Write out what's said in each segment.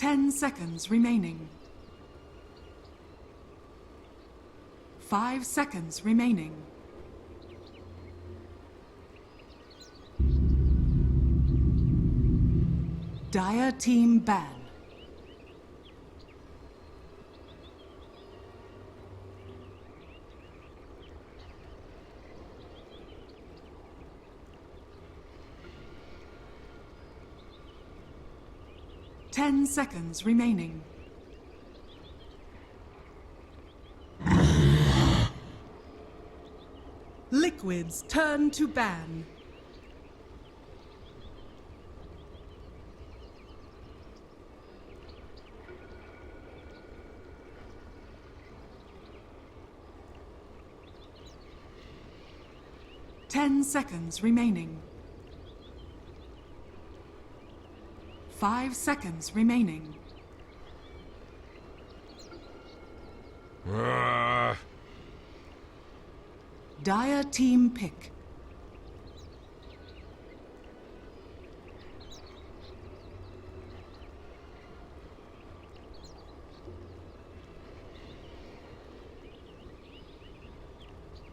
10 seconds remaining. 5 seconds remaining. Dire team ban. Ten seconds remaining. Liquids turn to ban. Ten seconds remaining. 5 seconds remaining. Dire team pick.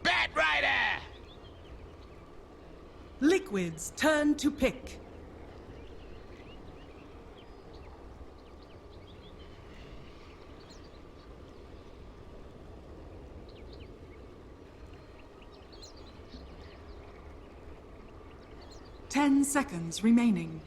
Bat Rider! Liquids turn to pick. Ten seconds remaining.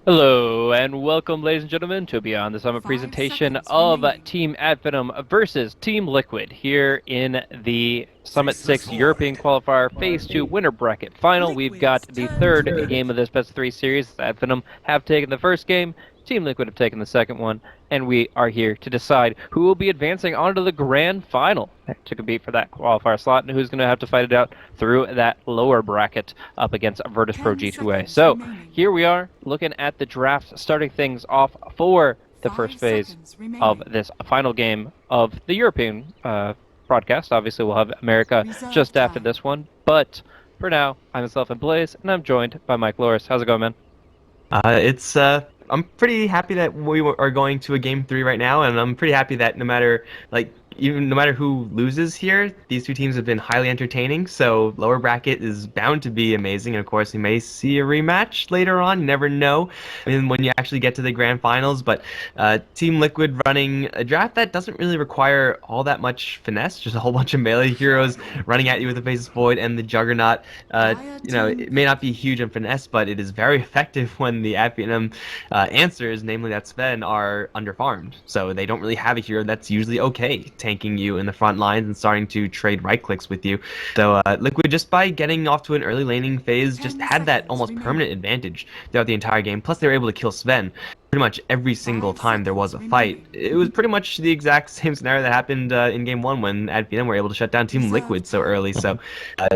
Hello and welcome, ladies and gentlemen, to Beyond the Summit 5 presentation seconds of remaining. Team Advenom versus Team Liquid here in the Summit 6 European Qualifier Phase 2 Winter Bracket Final. We've got the third game of this Best of 3 series. Advenom have taken the first game, Team Liquid have taken the second one, and we are here to decide who will be advancing onto the Grand Final to compete for that qualifier slot and who's going to have to fight it out through that lower bracket up against Virtus Pro 10 G2A. seconds So remaining. here we are looking at the draft, starting things off for the 5 first phase seconds remaining. of this final game of the European broadcast. Obviously, we'll have America Reserve just after time. this one, but for now, I'm myself and Blaze, and I'm joined by Mike Loris. How's it going, man? I'm pretty happy that we are going to a game 3 right now, and I'm pretty happy that no matter who loses here, these two teams have been highly entertaining. So lower bracket is bound to be amazing, and of course we may see a rematch later on. You never know. I mean, when you actually get to the grand finals. But Team Liquid running a draft that doesn't really require all that much finesse, just a whole bunch of melee heroes running at you with the Faceless Void and the Juggernaut. It may not be huge in finesse, but it is very effective when the Advenom answers, namely that Sven, are underfarmed. So they don't really have a hero that's usually okay tanking you in the front lines and starting to trade right clicks with you. So Liquid, just by getting off to an early laning phase, just 10 had that seconds almost remaining. permanent advantage throughout the entire game. Plus they were able to kill Sven pretty much every single 5 time there was a seconds fight. remaining. It was pretty much the exact same scenario that happened in game 1 when Advenom were able to shut down Team Reserve Liquid so time. early. So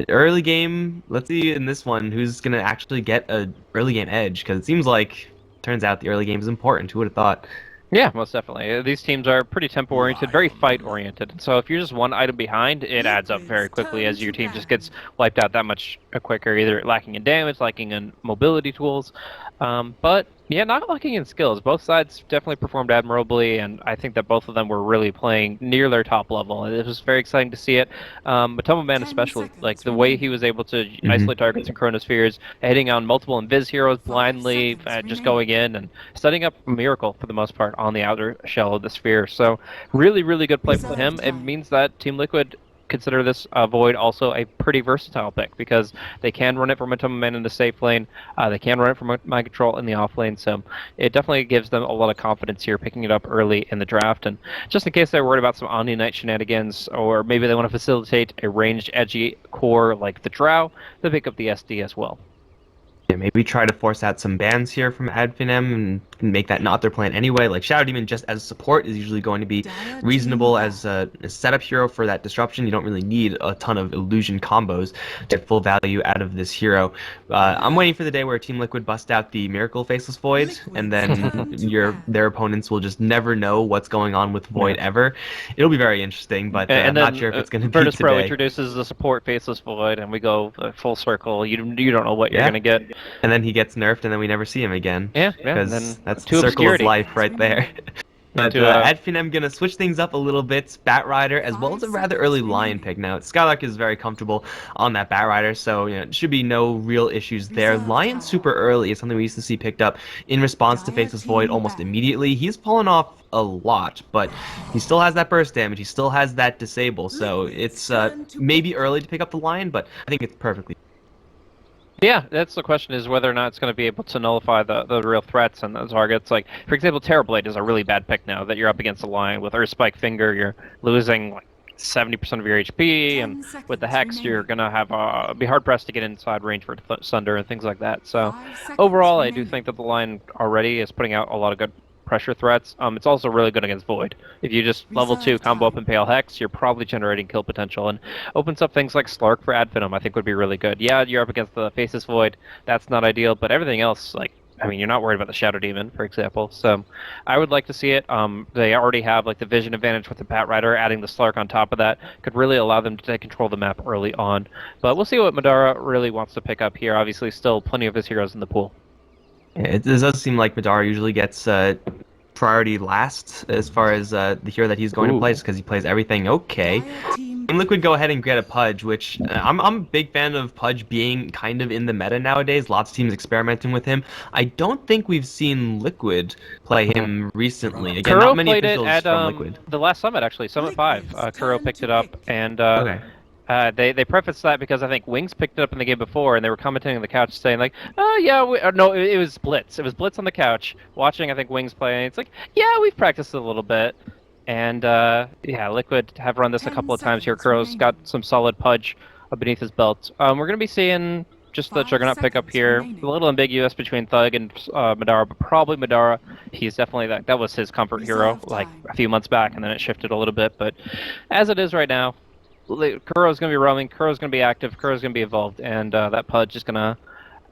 early game, let's see in this one who's going to actually get a early game edge, because it seems like, turns out the early game is important. Who would have thought? Yeah, most definitely. These teams are pretty tempo-oriented, very fight-oriented. So if you're just one item behind, it adds up very quickly as your team just gets wiped out that much quicker, either lacking in damage, lacking in mobility tools. But yeah, not lacking in skills. Both sides definitely performed admirably, and I think that both of them were really playing near their top level. And it was very exciting to see it. Matoma Man 10 especially, seconds like the way remaining. he was able to isolate targets and chronospheres, hitting on multiple invis heroes 5 blindly, seconds just remaining. going in and setting up a miracle for the most part on the outer shell of the sphere. So really, really good play from Reserve him. It time. means that Team Liquid consider this Void also a pretty versatile pick, because they can run it from Matoma Man in the safe lane, they can run it from Mind Control in the off lane, so it definitely gives them a lot of confidence here picking it up early in the draft. And just in case they're worried about some Omni Knight shenanigans, or maybe they want to facilitate a ranged edgy core like the Drow, they pick up the SD as well. Yeah, maybe try to force out some bans here from Advenom and make that not their plan anyway. Like Shadow Demon just as support is usually going to be Dire reasonable team as a setup hero for that disruption. You don't really need a ton of illusion combos to get full value out of this hero. I'm waiting for the day where Team Liquid bust out the Miracle Faceless Void, and then their opponents will just never know what's going on with Void ever. It'll be very interesting, but I'm And then not sure if it's going to be Virtus Pro today. introduces the support Faceless Void, and we go full circle. You don't know what you're Yeah. gonna get. And then he gets nerfed, and then we never see him again. Yeah, Because then That's the To circle obscurity. of life right there. But Into, at Finem, gonna switch things up a little bit. Bat Rider, as well as a rather early Lion pick. Now, Skylark is very comfortable on that Bat Rider, so it should be no real issues there. Lion super early is something we used to see picked up in response to Faceless Void almost immediately. He's fallen off a lot, but he still has that burst damage. He still has that disable, so it's maybe early to pick up the Lion, but I think it's perfectly. Yeah, that's the question, is whether or not it's going to be able to nullify the real threats and the targets. Like, for example, Terrorblade is a really bad pick now that you're up against a Lion. With Earth Spike Finger, you're losing like 70% of your HP, and with the Hex, you're going to have be hard-pressed to get inside range for Sunder and things like that. So, overall, I do think that the Lion already is putting out a lot of good pressure threats. It's also really good against Void. If you just level 2 combo up Impale Hex, you're probably generating kill potential, and opens up things like Slark for Ad Venom I think would be really good. Yeah, you're up against the Faceless Void, that's not ideal, but everything else, like, I mean, you're not worried about the Shadow Demon, for example, so I would like to see it. They already have like the vision advantage with the Bat Rider. Adding the Slark on top of that could really allow them to take control of the map early on, but we'll see what Madara really wants to pick up here. Obviously, still plenty of his heroes in the pool. Yeah, it does seem like Madara usually gets priority last as far as the hero that he's going to play, because he plays everything okay. Team Liquid go ahead and get a Pudge, which I'm a big fan of Pudge being kind of in the meta nowadays. Lots of teams experimenting with him. I don't think we've seen Liquid play him recently. Again, Kuro not many played it officials at from Liquid. the last summit, actually, Summit 5. Kuro picked it up, and Okay. they prefaced that because I think Wings picked it up in the game before, and they were commenting on the couch saying like, "Oh yeah, no, it was Blitz. It was Blitz on the couch watching I think Wings play, and it's like, yeah, we've practiced it a little bit." And yeah, Liquid have run this a couple of times here. Kuro's got some solid Pudge beneath his belt. We're going to be seeing just the Juggernaut pickup here. A little ambiguous between Thug and Madara, but probably Madara. He's definitely that was his comfort hero like a few months back, and then it shifted a little bit. But as it is right now, Kuro's going to be roaming, Kuro's going to be active, Kuro's going to be evolved, and that Pudge is going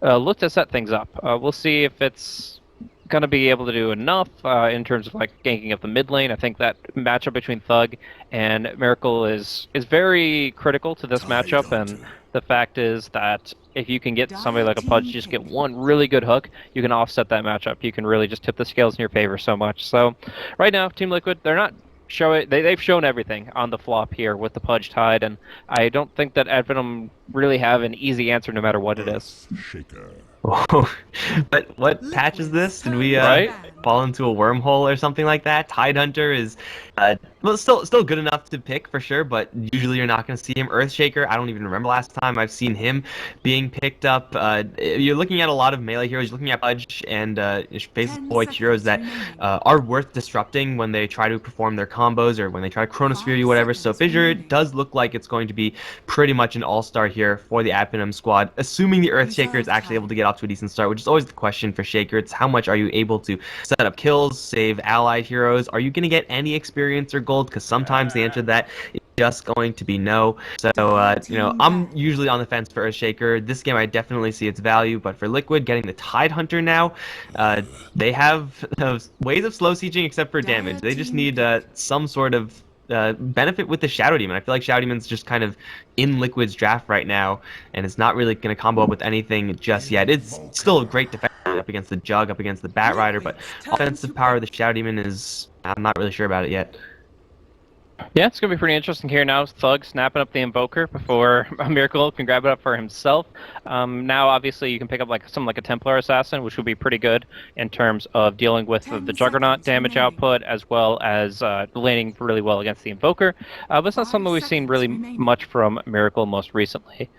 to look to set things up. We'll see if it's going to be able to do enough in terms of like ganking up the mid lane. I think that matchup between Thug and Miracle is very critical to this matchup, and the fact is that if you can get somebody like a Pudge, just get one really good hook, you can offset that matchup. You can really just tip the scales in your favor so much. So right now, Team Liquid, they're not they've shown everything on the flop here with the Pudge tied, and I don't think that Ad Venom really have an easy answer no matter what it is. Oh, but what patch is this? Did we fall into a wormhole or something like that? Tidehunter is well, still good enough to pick for sure, but usually you're not going to see him. Earthshaker, I don't even remember last time I've seen him being picked up. You're looking at a lot of melee heroes. You're looking at Pudge and Faceless Void heroes that are worth disrupting when they try to perform their combos or when they try to Chronosphere you, whatever. So Fissure does look like it's going to be pretty much an all-star here for the Ad Venom squad, assuming the Earthshaker is actually able to get off to a decent start, which is always the question for Shaker. It's how much are you able to set up kills, save allied heroes? Are you going to get any experience or gold? Because sometimes the answer to that is just going to be no. So, I'm usually on the fence for Earthshaker. This game I definitely see its value, but for Liquid, getting the Tidehunter now, they have ways of slow sieging except for damage. They just need some sort of benefit with the Shadow Demon. I feel like Shadow Demon's just kind of in Liquid's draft right now, and it's not really going to combo up with anything just yet. It's still a great defense up against the Jug, up against the Bat Rider, but offensive power of the Shadow Demon is, I'm not really sure about it yet. Yeah, it's going to be pretty interesting here now. Thug snapping up the Invoker before Miracle can grab it up for himself. Now, obviously, you can pick up something like a Templar Assassin, which would be pretty good in terms of dealing with the Juggernaut damage output, as well as laning really well against the Invoker. But it's not something we've seen really much from Miracle most recently.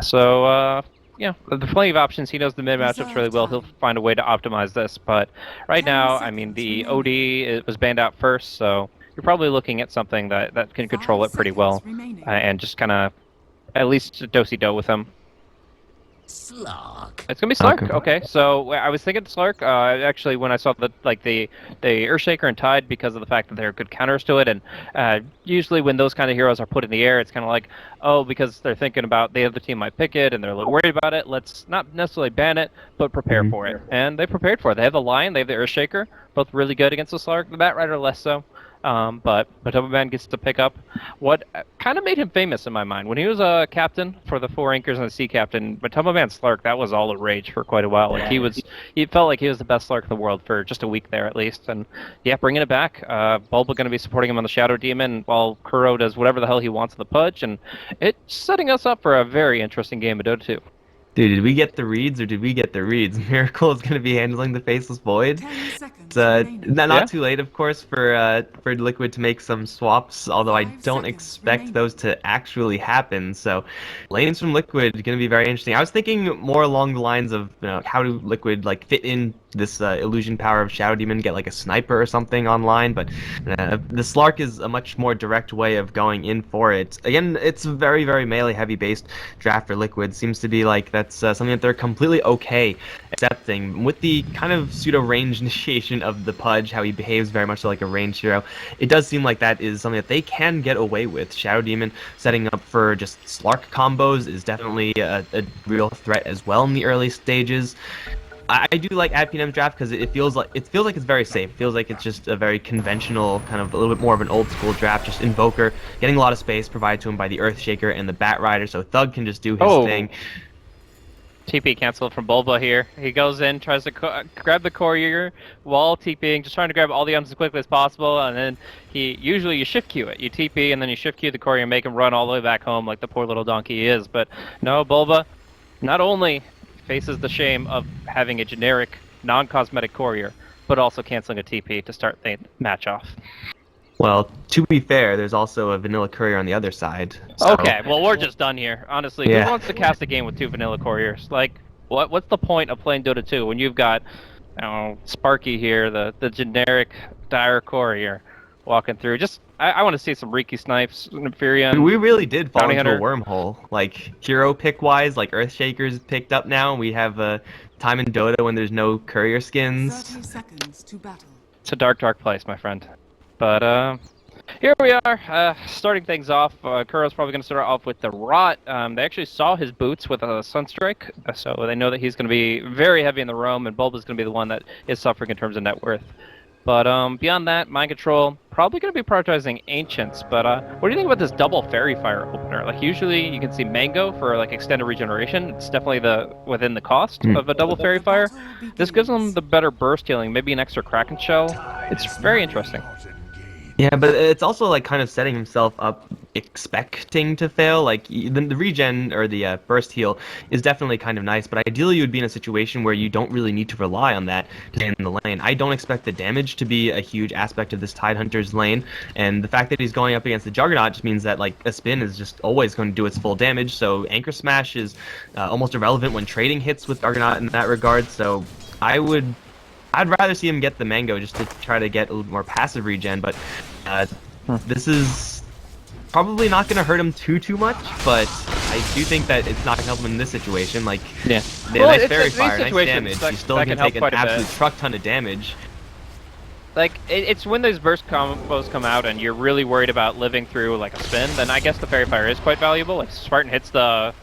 So, yeah, there's plenty of options. He knows the mid matchups really well. He'll find a way to optimize this. But right now, I mean, the OD was banned out first, so you're probably looking at something that can control it pretty well, and just kind of at least do-si-do with him. Slark. It's gonna be Slark. Okay, so I was thinking Slark. Actually, when I saw the Earthshaker and Tide, because of the fact that they're good counters to it, and usually when those kind of heroes are put in the air, it's kind of like, oh, because they're thinking about the other team might pick it and they're a little worried about it. Let's not necessarily ban it, but prepare for it. And they prepared for it. They have the Lion, they have the Earthshaker, both really good against the Slark. The Bat Rider less so. But Man gets to pick up what kind of made him famous in my mind. When he was a captain for the 4 Anchors and the Sea Captain, Man Slark, that was all the rage for quite a while. Like he felt like he was the best Slark in the world for just a week there at least. And yeah, bringing it back. Bulba going to be supporting him on the Shadow Demon while Kuro does whatever the hell he wants on the Pudge, and it's setting us up for a very interesting game of Dota 2. Dude, did we get the reads or did we get the reads? Miracle is going to be handling the Faceless Void. 10 seconds It's remaining. not too late, of course, for Liquid to make some swaps, although I 5 don't seconds expect remaining. those to actually happen. So, lanes from Liquid going to be very interesting. I was thinking more along the lines of how do Liquid like fit in this illusion power of Shadow Demon, get like a sniper or something online, but the Slark is a much more direct way of going in for it. Again, it's a very, very melee heavy based draft for Liquid. Seems to be like that's something that they're completely okay accepting. With the kind of pseudo range initiation of the Pudge, how he behaves very much like a ranged hero, it does seem like that is something that they can get away with. Shadow Demon setting up for just Slark combos is definitely a real threat as well in the early stages. I do like Finem's draft because it feels like it's very safe. It feels like it's just a very conventional, kind of a little bit more of an old school draft. Just Invoker getting a lot of space provided to him by the Earthshaker and the Bat Rider, so Thug can just do his thing. TP canceled from Bulba here. He goes in, tries to grab the courier while TPing, just trying to grab all the items as quickly as possible, and then usually you shift queue it. You TP and then you shift queue the courier and make him run all the way back home like the poor little donkey he is. But no, Bulba not only faces the shame of having a generic, non-cosmetic courier, but also canceling a TP to start the match off. Well, to be fair, there's also a vanilla courier on the other side. So. Okay, well we're just done here. Honestly, Yeah. who wants to cast a game with 2 vanilla couriers? Like, what's the point of playing Dota 2 when you've got, Sparky here, the generic dire courier, walking through? Just, I want to see some Riki snipes, Inferion. We really did fall Bounty into a Hunter. wormhole. Like, hero pick-wise, like Earthshaker's picked up now, and we have a time in Dota when there's no courier skins. 30 seconds to battle. It's a dark, dark place, my friend. But, here we are, starting things off. Kuro's probably going to start off with the Rot. They actually saw his boots with a Sunstrike, so they know that he's going to be very heavy in the roam, and Bulba's going to be the one that is suffering in terms of net worth. But beyond that, Mind Control, probably going to be prioritizing Ancients. But what do you think about this double Fairy Fire opener? Like, usually you can see Mango for, like, extended regeneration. It's definitely within the cost of a double Fairy Fire. This gives them the better burst healing, maybe an extra Kraken Shell. It's very interesting. Yeah, but it's also like kind of setting himself up expecting to fail. Like the regen or the burst heal is definitely kind of nice, but ideally you would be in a situation where you don't really need to rely on that to stay in the lane. I don't expect the damage to be a huge aspect of this Tidehunter's lane, and the fact that he's going up against the Juggernaut just means that like a spin is just always going to do its full damage. So Anchor Smash is almost irrelevant when trading hits with Juggernaut in that regard. So I'd rather see him get the Mango just to try to get a little more passive regen, but this is probably not going to hurt him too much, but I do think that it's not going to help him in this situation. Like, Yeah. nice Fairy Fire, nice damage. That, You're still that going can to take help an quite a absolute bit. truck ton of damage. Like, it's when those burst combos come out and you're really worried about living through, like, a spin, then I guess the Fairy Fire is quite valuable. If Spartan hits the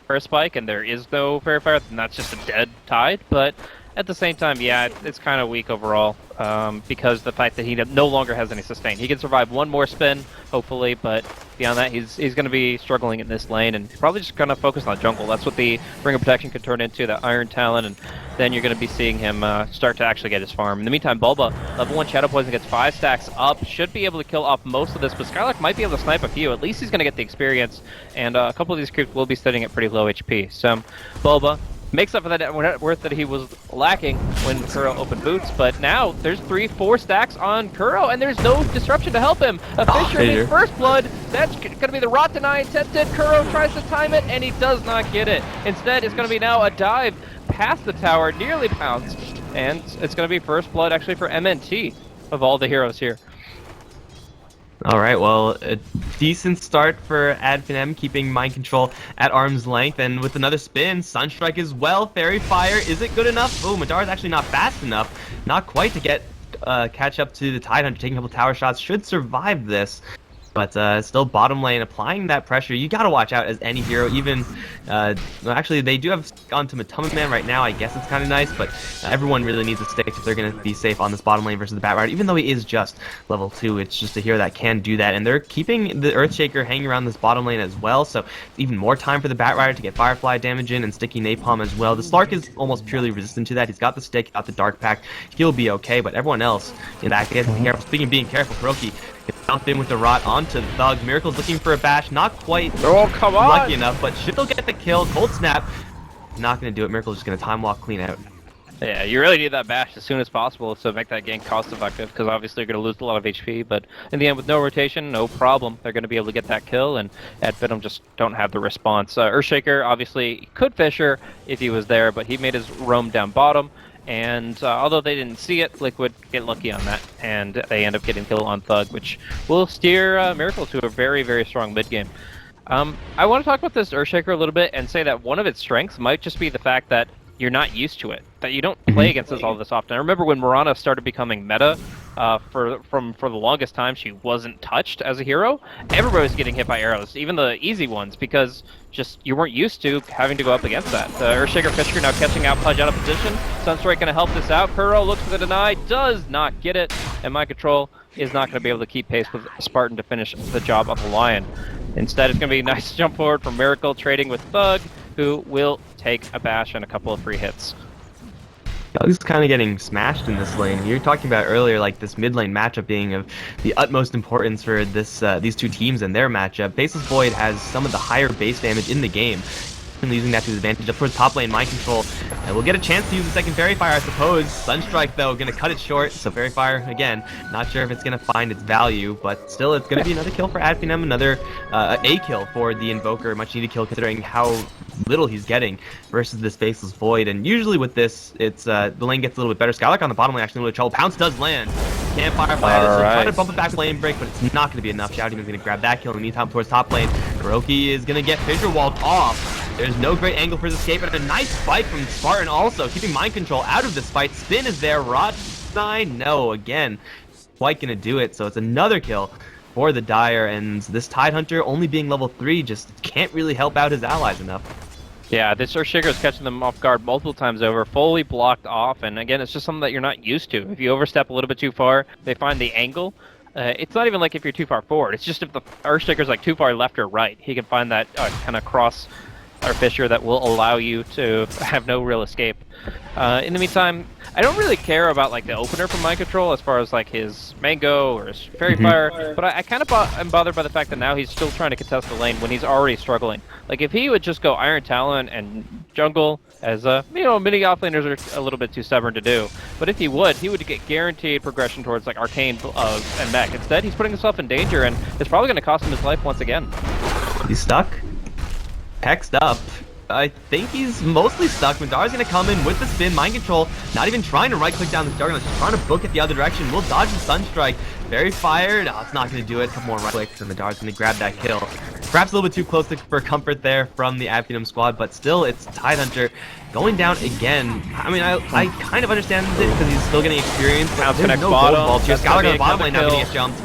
first spike and there is no Fairy Fire, then that's just a dead tide, but at the same time, yeah, it's kind of weak overall, because the fact that he no longer has any sustain. He can survive one more spin, hopefully, but beyond that, he's going to be struggling in this lane, and probably just going to focus on jungle. That's what the Ring of Protection could turn into, the Iron Talon, and then you're going to be seeing him start to actually get his farm. In the meantime, Bulba, level 1 Shadow Poison gets 5 stacks up, should be able to kill off most of this, but Skylark might be able to snipe a few. At least he's going to get the experience, and a couple of these creeps will be sitting at pretty low HP. So, Bulba makes up for that net worth that he was lacking when Kuro opened boots, but now there's 3-4 stacks on Kuro, and there's no disruption to help him. A Fissure makes first blood. That's going to be the Rot Deny attempted. Kuro tries to time it, and he does not get it. Instead, it's going to be now a dive past the tower, nearly pounced, and it's going to be first blood actually for MNT of all the heroes here. All right, well, a decent start for Finem, keeping Mind Control at arm's length, and with another spin, Sunstrike as well. Fairy Fire, is it good enough? Oh, Madar's actually not fast enough. Not quite to get catch up to the Tidehunter, taking a couple tower shots, should survive this. But still, bottom lane, applying that pressure. You gotta watch out as any hero. Even, well, actually, they do have gone to Matuma Man right now. I guess it's kind of nice, but everyone really needs a stick if they're gonna be safe on this bottom lane versus the Bat Rider. Even though he is just level 2, it's just a hero that can do that. And they're keeping the Earthshaker hanging around this bottom lane as well, so even more time for the Bat Rider to get Firefly damage in and sticky Napalm as well. The Slark is almost purely resistant to that. He's got the stick, got the Dark Pack. He'll be okay, but everyone else in that, be careful. Speaking of being careful, Riki jump in with the rot onto the Thug. Miracle's looking for a bash, not quite lucky enough, but should still get the kill. Cold Snap, not going to do it. Miracle's just going to time walk clean out. Yeah, you really need that bash as soon as possible to make that gank cost effective, because obviously you're going to lose a lot of HP, but in the end with no rotation, no problem. They're going to be able to get that kill, and at Finem just don't have the response. Earthshaker obviously could Fisher if he was there, but he made his roam down bottom. And although they didn't see it, Liquid get lucky on that, and they end up getting kill on Thug, which will steer Miracle to a very, very strong mid game. I want to talk about this Earthshaker a little bit and say that one of its strengths might just be the fact that you're not used to it, that you don't play against this all this often. I remember when Muerta started becoming meta, for the longest time she wasn't touched as a hero. Everybody was getting hit by arrows, even the easy ones, because just you weren't used to having to go up against that. Earthshaker Fisher now catching out Pudge out of position. Sunstrike going to help this out. Kuro looks for the deny, does not get it, and Mind Control is not going to be able to keep pace with Spartan to finish the job of the Lion. Instead, it's going to be a nice jump forward from Miracle, trading with Thug, who will take a bash and a couple of free hits. Thug's kind of getting smashed in this lane. You were talking about earlier, like this mid lane matchup being of the utmost importance for this these two teams and their matchup. Faceless Void has some of the higher base damage in the game, and using that to his advantage. Up towards top lane, Mind Control, and we'll get a chance to use the second Fairy Fire, I suppose. Sunstrike, though, going to cut it short, so Fairy Fire, again, not sure if it's going to find its value, but still, it's going to be another kill for Finem, another A kill for the Invoker, much needed kill considering how little he's getting versus this Faceless Void. And usually with this, it's the lane gets a little bit better. Skylark on the bottom lane actually a little trouble. Pounce does land. Can't Firefly this, so try to bump it back with lane break, but it's not going to be enough. Shouting is going to grab that kill in the meantime towards top lane. Kuroki is going to get fissure walled off. There's no great angle for his escape, and a nice spike from Spartan also, keeping Mind Control out of this fight. Spin is there, Rod sign, no, again, quite gonna do it, so it's another kill for the Dire, and this Tidehunter, only being level 3, just can't really help out his allies enough. Yeah, this Earthshaker is catching them off guard multiple times over, fully blocked off, and again, it's just something that you're not used to. If you overstep a little bit too far, they find the angle. It's not even like if you're too far forward, it's just if the Earthshaker's like too far left or right, he can find that kind of cross or fissure that will allow you to have no real escape. In the meantime, I don't really care about like the opener from Mind Control as far as like his Mango or his Fairy Fire, but I kind of am bothered by the fact that now he's still trying to contest the lane when he's already struggling. Like if he would just go Iron Talon and jungle, as many offlaners are a little bit too stubborn to do, but if he would get guaranteed progression towards like Arcane and Mech. Instead, he's putting himself in danger, and it's probably going to cost him his life once again. He's stuck. Hexed up. I think he's mostly stuck. Madar's going to come in with the spin. Mind Control, not even trying to right-click down the Juggernaut, just trying to book it the other direction. We'll dodge the Sunstrike. Very fired. Oh, it's not going to do it. A couple more right-clicks, and Madar's going to grab that kill. Perhaps a little bit too close for comfort there from the Finem squad, but still, it's Tidehunter going down again. I mean, I kind of understand it because he's still getting experience. But there's no gold vault here. Skylark on the bottom lane now getting his jumps.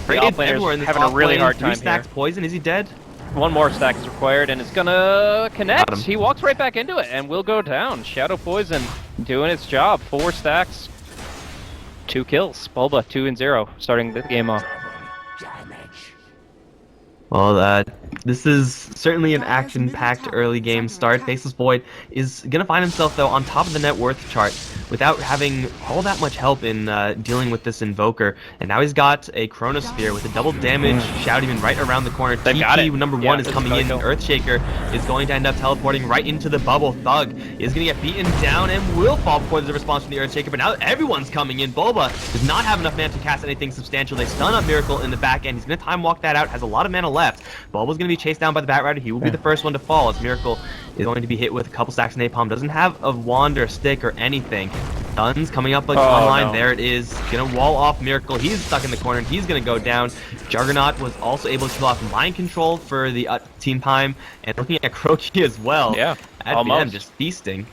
Everywhere in this having a really hard time 3 stacks here. poison. Is he dead? One more stack is required, and it's gonna connect. He walks right back into it, and will go down. Shadow Poison doing its job. 4 stacks, 2 kills. Bulba 2-0, starting the game off. Well, this is certainly an action-packed early game start. Faceless Void is gonna find himself though on top of the net worth chart without having all that much help in dealing with this Invoker. And now he's got a Chronosphere with a double damage shout even right around the corner. TP number 1 is coming in. Earthshaker is going to end up teleporting right into the bubble. Thug is gonna get beaten down and will fall before there's a response from the Earthshaker. But now everyone's coming in. Bulba does not have enough mana to cast anything substantial. They stun up Miracle in the back end. He's gonna time walk that out. Has a lot of mana left. Bulba's going to be chased down by the Bat Rider. He will be the first one to fall as Miracle is going to be hit with a couple stacks of Napalm. Doesn't have a wand or a stick or anything. Stuns coming up online. No. There it is. Going to wall off Miracle. He's stuck in the corner and he's going to go down. Juggernaut was also able to kill off Mind Control for the team time. And looking at Kuroki as well. Yeah, at almost. the end, just feasting.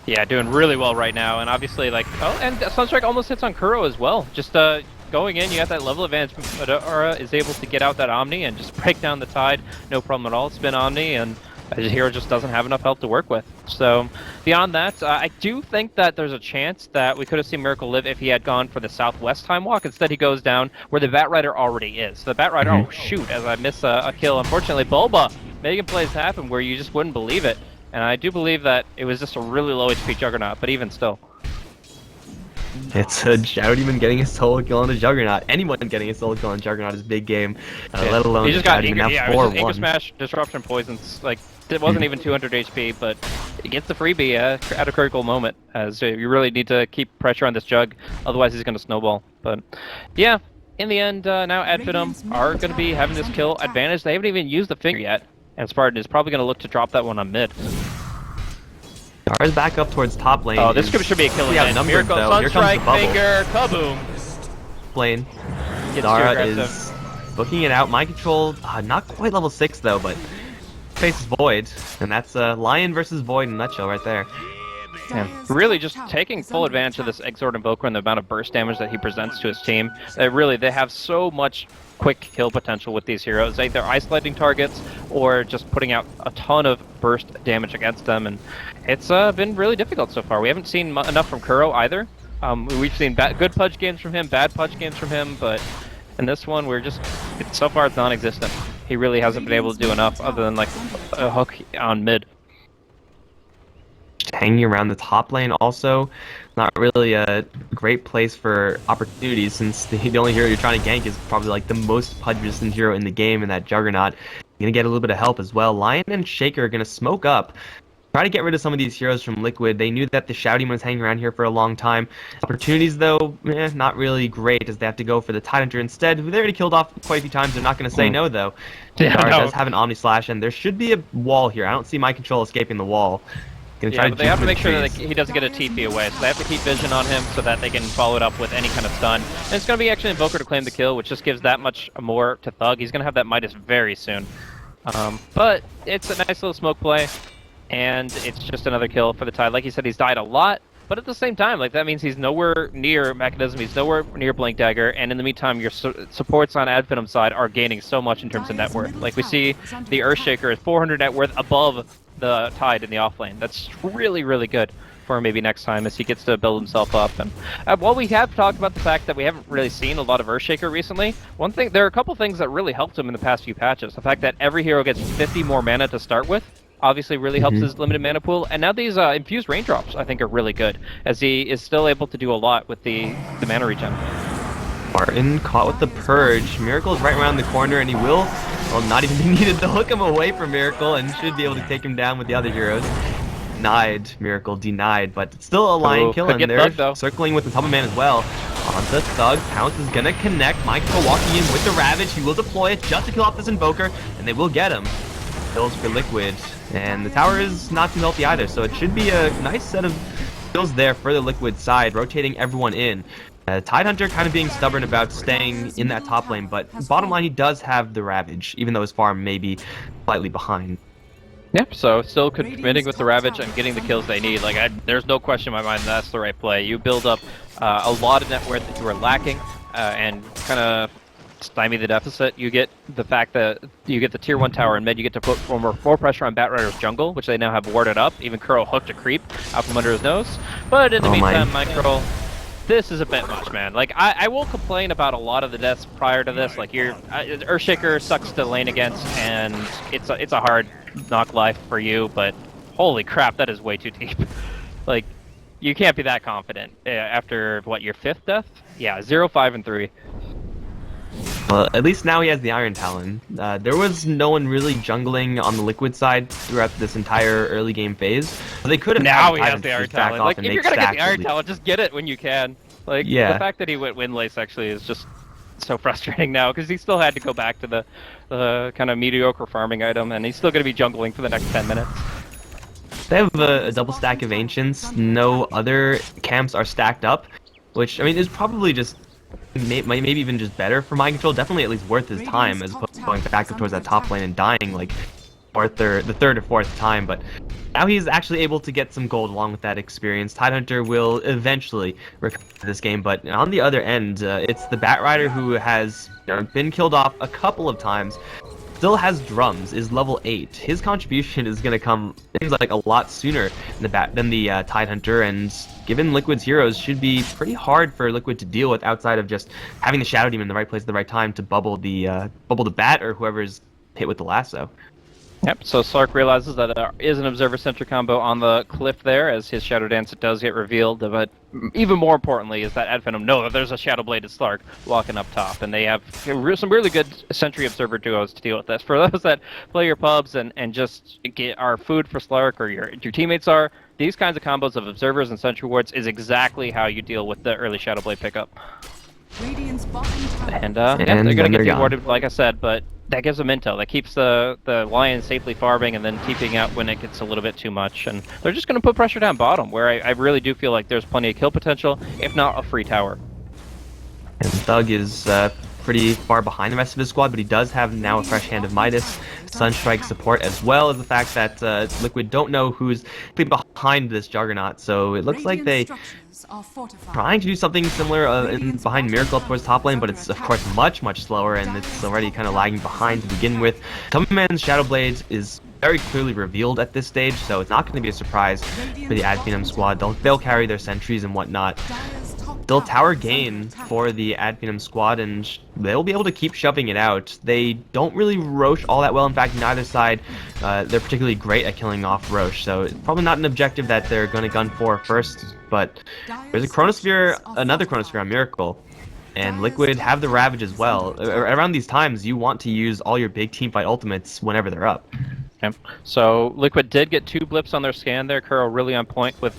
Yeah, doing really well right now. And obviously, like, and Sunstrike almost hits on Kuro as well. Just going in, you got that level advantage. Meteora is able to get out that Omni and just break down the Tide, no problem at all. Spin Omni, and the hero just doesn't have enough health to work with. So beyond that, I do think that there's a chance that we could have seen Miracle live if he had gone for the southwest time walk. Instead, he goes down where the Bat Rider already is. So the Bat Rider, oh shoot, as I miss a kill. Unfortunately, Bulba making plays happen where you just wouldn't believe it. And I do believe that it was just a really low HP Juggernaut, but even still. It's a Shadow Demon getting a solo kill on a Juggernaut. Anyone getting a solo kill on Juggernaut is a big game, let alone he just got Shadow Demon. Inker, Now 4-1. Inker Smash, Disruption, Poisons. Like, it wasn't even 200 HP, but he gets the freebie at a critical moment, as you really need to keep pressure on this Jug, otherwise he's going to snowball. But yeah, in the end, now Finem are going to be having this kill advantage. They haven't even used the finger yet, and Spartan is probably going to look to drop that one on mid. Dara's back up towards top lane. Oh, this should be a kill again. Here comes Sunstrike, Finger, kaboom! Lane. Dara is booking it out. Mind control, not quite level 6 though, but faces Void, and that's Lion versus Void in a nutshell right there. Yeah, really just taking full advantage of this Exort Invoker and the amount of burst damage that he presents to his team. They have so much quick kill potential with these heroes, either isolating targets or just putting out a ton of burst damage against them, and it's been really difficult so far. We haven't seen enough from Kuro either. We've seen good Pudge games from him, bad Pudge games from him, but in this one, so far it's non-existent. He really hasn't been able to do enough other than like a hook on mid. Hanging around the top lane also, not really a great place for opportunities, since the only hero you're trying to gank is probably like the most Pudge resistant hero in the game in that Juggernaut. You're gonna get a little bit of help as well. Lion and Shaker are gonna smoke up, try to get rid of some of these heroes from Liquid. They knew that the Shadow Demon was hanging around here for a long time. Opportunities though, not really great, as they have to go for the Tidehunter instead, who they already killed off quite a few times. They're not going to say no though. Yeah, Dara does have an Omni Slash, and there should be a wall here. I don't see Mind Control escaping the wall. Yeah, but they have to make sure that he doesn't get a TP away, so they have to keep vision on him so that they can follow it up with any kind of stun. And it's going to be actually Invoker to claim the kill, which just gives that much more to Thug. He's going to have that Midas very soon. But it's a nice little smoke play, and it's just another kill for the Tide. Like you said, he's died a lot, but at the same time, like that means he's nowhere near Mechanism, he's nowhere near Blink Dagger, and in the meantime, your supports on Adfinem's side are gaining so much in terms of net worth. Like we see the Earthshaker is 400 net worth above the Tide in the offlane. That's really, really good for maybe next time as he gets to build himself up. And while we have talked about the fact that we haven't really seen a lot of Earthshaker recently, there are a couple things that really helped him in the past few patches. The fact that every hero gets 50 more mana to start with obviously really helps his limited mana pool, and now these infused raindrops I think are really good, as he is still able to do a lot with the mana regen. Martin caught with the Purge. Miracle is right around the corner, and he will, well, not even be needed to hook him away from Miracle, and should be able to take him down with the other heroes. Denied, Miracle, denied, but it's still a Lion kill, and they're Thug, circling with the top of man as well. On the Thug, Pounce is gonna connect. Michael walking in with the Ravage. He will deploy it just to kill off this Invoker, and they will get him. Kills for Liquid, and the tower is not too healthy either, so it should be a nice set of kills there for the Liquid side, rotating everyone in. Tidehunter kind of being stubborn about staying in that top lane, but bottom line, he does have the Ravage, even though his farm may be slightly behind. Yep, so still committing with the Ravage and getting the kills they need. Like, there's no question in my mind that's the right play. You build up a lot of net worth that you were lacking, and kind of stymie the deficit. You get the fact that you get the tier 1 tower in mid, you get to put more pressure on Batrider's jungle, which they now have warded up. Even Kuro hooked a creep out from under his nose. But in the meantime, Micro, this is a bit much, man. Like, I will complain about a lot of the deaths prior to this. Like, Earthshaker sucks to lane against, and it's a hard knock life for you, but holy crap, that is way too deep. Like, you can't be that confident after, what, your 5th death? Yeah, 0, 5, and 3. Well, at least now he has the Iron Talon. There was no one really jungling on the Liquid side throughout this entire early game phase. But they could have now he has the Iron Talon. Like, if you're gonna get the Iron Talon, just get it when you can. Like, yeah. The fact that he went Windlace actually is just so frustrating now, because he still had to go back to the kind of mediocre farming item, and he's still going to be jungling for the next 10 minutes. They have a double stack of Ancients. No other camps are stacked up, which, I mean, is probably just maybe even just better for Mind Control. Definitely at least worth his time, as opposed to going back up towards that top lane and dying like the third or fourth time, but now he's actually able to get some gold along with that experience. Tidehunter will eventually recover this game, but on the other end, it's the Batrider who has been killed off a couple of times. Still has drums, is level 8. His contribution is going to come, seems like, a lot sooner than the Tidehunter, and given Liquid's heroes, should be pretty hard for Liquid to deal with outside of just having the Shadow Demon in the right place at the right time to bubble the bat or whoever's hit with the lasso. Yep, so Slark realizes that there is an Observer Sentry combo on the cliff there as his Shadow Dance does get revealed, but even more importantly is that Finem know that there's a Shadow Bladed Slark walking up top, and they have some really good Sentry Observer duos to deal with this. For those that play your pubs and just are food for Slark or your teammates are, these kinds of combos of Observers and Sentry Wards is exactly how you deal with the early Shadow Blade pickup. And yeah, they're going to get rewarded, like I said, but that gives them intel. That keeps the Lions safely farming and then keeping out when it gets a little bit too much. And they're just going to put pressure down bottom, where I really do feel like there's plenty of kill potential, if not a free tower. And Thug is pretty far behind the rest of his squad, but he does have now a fresh hand of Midas, Sunstrike support, as well as the fact that Liquid don't know who's behind this Juggernaut, so it looks like they trying to do something similar behind Miracle up towards top lane, but it's of course much slower, and it's already kind of lagging behind to begin with. Tubman's Shadow Blade is very clearly revealed at this stage, so it's not going to be a surprise for the Finem squad. They'll carry their sentries and whatnot. They'll tower gain for the Finem squad, and they'll be able to keep shoving it out. They don't really Roche all that well. In fact, neither side, they're particularly great at killing off Roche, so it's probably not an objective that they're going to gun for first. But there's a Chronosphere, another Chronosphere on Miracle, and Liquid have the Ravage as well. Around these times, you want to use all your big teamfight ultimates whenever they're up. Okay. So Liquid did get 2 blips on their scan there. Kuro really on point with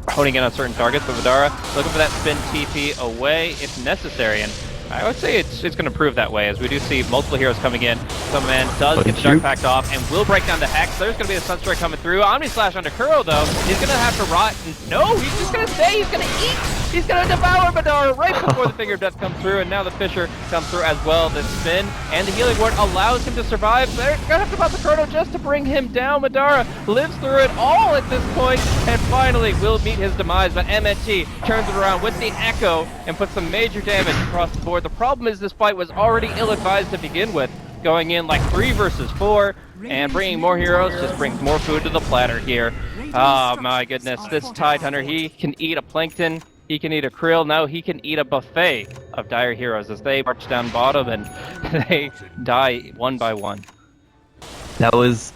honing in on certain targets, but Vidara looking for that spin TP away if necessary, and I would say it's going to prove that way, as we do see multiple heroes coming in. Some-Man does get the Dark Pact off and will break down the Hex. There's going to be a Sunstrike coming through. Omni Slash onto Kuro, though. He's going to have to rot. No, he's just going to stay. He's going to eat. He's going to devour Vidara right before the Finger of Death comes through, and now the Fisher comes through as well. The spin and the Healing Ward allows him to survive. They're going to have to pop the Chrono just to bring him down. Madara lives through it all at this point, and finally will meet his demise, but MNT turns it around with the Echo and puts some major damage across the board. The problem is this fight was already ill-advised to begin with, going in like 3 versus 4, and bringing more heroes just brings more food to the platter here. Oh my goodness, this Tidehunter, he can eat a Plankton, he can eat a Krill, now he can eat a buffet of Dire heroes as they march down bottom and they die one by one. That was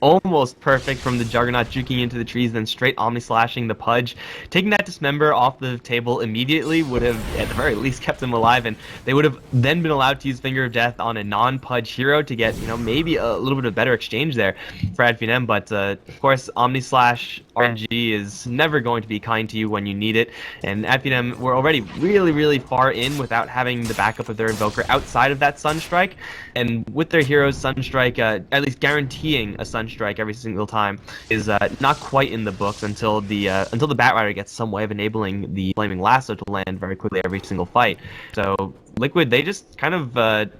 almost perfect from the Juggernaut juking into the trees, then straight Omni Slashing the Pudge. Taking that Dismember off the table immediately would have, at the very least, kept them alive, and they would have then been allowed to use Finger of Death on a non-Pudge hero to get, maybe a little bit of better exchange there for Finem, but of course, Omni Slash RNG is never going to be kind to you when you need it, and Finem were already really far in without having the backup of their Invoker outside of that Sunstrike, and with their heroes, Sunstrike, at least guaranteeing a Sunstrike every single time, is not quite in the books until the Batrider gets some way of enabling the Flaming Lasso to land very quickly every single fight. So Liquid, they just kind of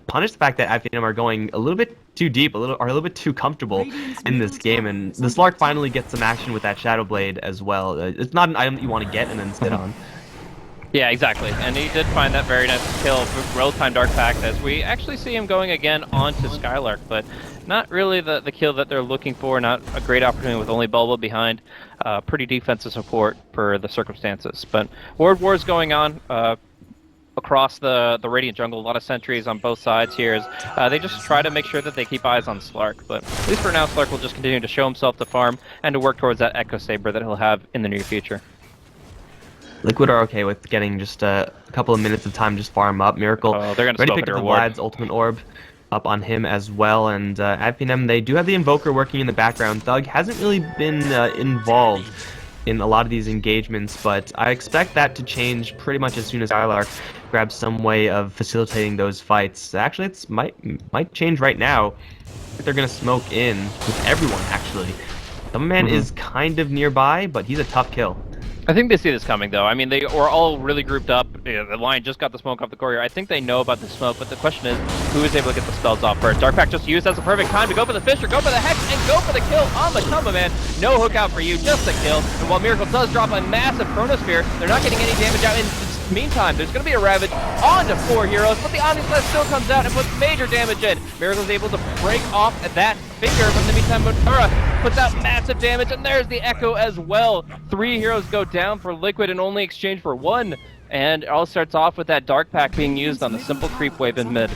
punish the fact that Finem are going a little bit too deep, are a little bit too comfortable in this game, and the Slark finally gets some action with that Shadow Blade as well. It's not an item that you want to get and then sit on. Yeah, exactly, and he did find that very nice kill with real-time Dark Pact, as we actually see him going again onto Skylark, but not really the kill that they're looking for, not a great opportunity with only Bulba behind. Pretty defensive support for the circumstances, but Ward War's going on across the Radiant jungle, a lot of sentries on both sides here as they just try to make sure that they keep eyes on Slark, but at least for now Slark will just continue to show himself to farm and to work towards that Echo Saber that he'll have in the near future. Liquid are okay with getting just a couple of minutes of time, just farm up. Miracle they're ready to pick up the Vlad's Ultimate Orb up on him as well, and Finem, they do have the Invoker working in the background. Thug hasn't really been involved in a lot of these engagements, but I expect that to change pretty much as soon as Skylark grabs some way of facilitating those fights. Actually, it might change right now. They're going to smoke in with everyone, actually. Thumb-Man is kind of nearby, but he's a tough kill. I think they see this coming, though. I mean, they were all really grouped up. The Lion just got the smoke off the courier. I think they know about the smoke, but the question is, who is able to get the spells off first? Dark Pact just used as a perfect time to go for the Fisher, go for the Hex, and go for the kill on the Tumba Man. No hook out for you, just a kill. And while Miracle does drop a massive Chronosphere, they're not getting any damage out. In the meantime, there's going to be a Ravage onto 4 heroes, but the Omnislash still comes out and puts major damage in. Miracle's able to break off that finger, but in the meantime, Muerta puts out massive damage, and there's the Echo as well. 3 heroes go down for Liquid and only exchange for 1. And it all starts off with that Dark Pack being used on the simple creep wave in mid.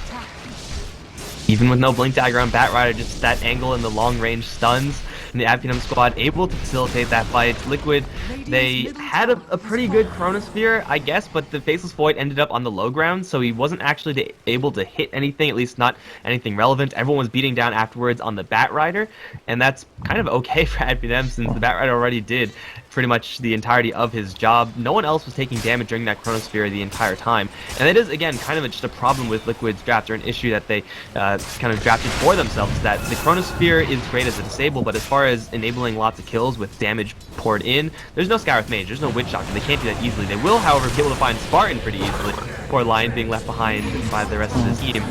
Even with no Blink Dagger on Batrider, just that angle and the long range stuns, and the Finem squad able to facilitate that fight. Liquid, they had a pretty good Chronosphere, I guess, but the Faceless Void ended up on the low ground, so he wasn't actually able to hit anything, at least not anything relevant. Everyone was beating down afterwards on the Batrider, and that's kind of okay for Finem since the Batrider already did pretty much the entirety of his job. No one else was taking damage during that Chronosphere the entire time. And that is, again, kind of just a problem with Liquid's draft, or an issue that they kind of drafted for themselves, that the Chronosphere is great as a disable, but as far as enabling lots of kills with damage poured in, there's no Skywrath Mage, there's no Witch Doctor, they can't do that easily. They will, however, be able to find Spartan pretty easily. Poor Lion being left behind by the rest of the team.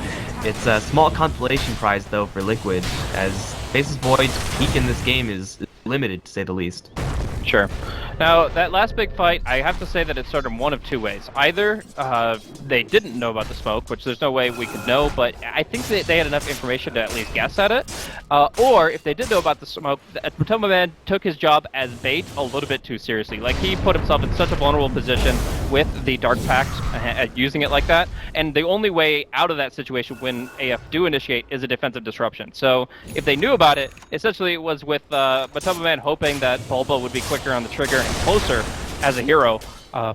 It's a small consolation prize, though, for Liquid, as Faceless Void's peak in this game is limited, to say the least. Sure. Now, that last big fight, I have to say that it started one of 2 ways. Either they didn't know about the smoke, which there's no way we could know, but I think that they had enough information to at least guess at it. Or, if they did know about the smoke, the Tumba Man took his job as bait a little bit too seriously. Like, he put himself in such a vulnerable position with the Dark Pact, using it like that, and the only way out of that situation when AF do initiate is a defensive disruption. So, if they knew about it, essentially it was with Tumba Man hoping that Bulba would be quicker on the trigger and closer as a hero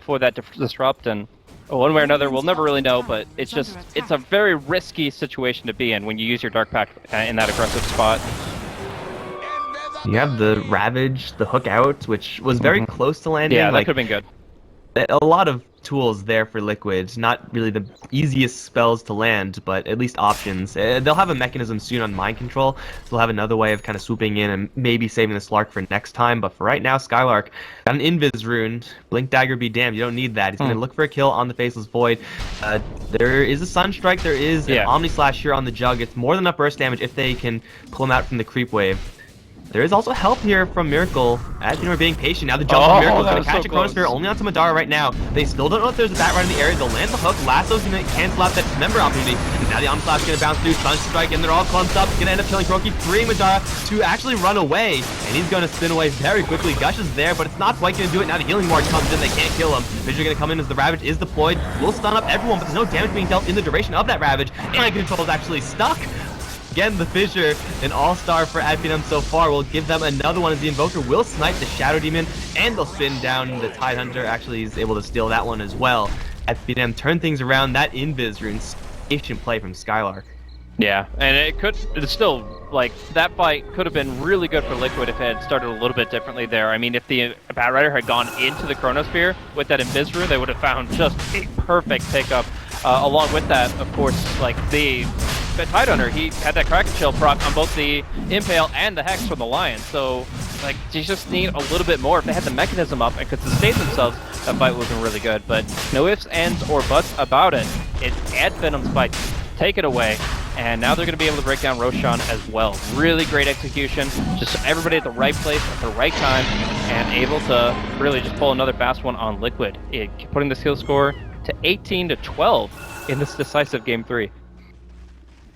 for that disrupt, and one way or another we'll never really know, but it's a very risky situation to be in when you use your Dark Pact in that aggressive spot. You have the Ravage, the hook out, which was very close to landing. Yeah, that could have been good. A lot of tools there for Liquid. Not really the easiest spells to land, but at least options. They'll have a mechanism soon on Mind Control, so they'll have another way of kind of swooping in and maybe saving the Slark for next time. But for right now, Skylark got an Invis rune. Blink Dagger be damned, you don't need that. He's going to look for a kill on the Faceless Void. There is a Sunstrike, there is an Omnislash here on the Jug. It's more than enough burst damage if they can pull him out from the creep wave. There is also help here from Miracle. As you know, we're being patient. Now the jump from Miracle is going to catch a Chronosphere only onto Madara right now. They still don't know if there's a Batrider in the area. They'll land the hook. Lasso's going to cancel out that member opportunity. And now the Omnislash is going to bounce through Sunstrike, and they're all clumped up. It's going to end up killing Kuroki, freeing Madara to actually run away. And he's going to spin away very quickly. Gush is there, but it's not quite going to do it. Now the Healing Ward comes in. They can't kill him. Fissure going to come in as the Ravage is deployed. Will stun up everyone, but there's no damage being dealt in the duration of that Ravage. Mind Control is actually stuck. Again, the Fissure, an all-star for Finem so far, will give them another one as the Invoker will snipe the Shadow Demon, and they'll spin down the Tidehunter. Actually, he's able to steal that one as well. Finem turn things around. That Invis rune, patient play from Skylark. Yeah, and it's still, like, that fight could have been really good for Liquid if it had started a little bit differently there. I mean, if the Batrider had gone into the Chronosphere with that Invis rune, they would have found just a perfect pickup. Along with that, of course, like, the Tidehunter, he had that Kraken Chill proc on both the Impale and the Hex from the Lion, so, like, you just need a little bit more. If they had the mechanism up and could sustain themselves, that fight would have been really good, but no ifs, ands, or buts about it. It's Venom's fight. Take it away, and now they're going to be able to break down Roshan as well. Really great execution, just everybody at the right place at the right time, and able to really just pull another fast one on Liquid, putting the skill score to 18-12 in this decisive Game 3.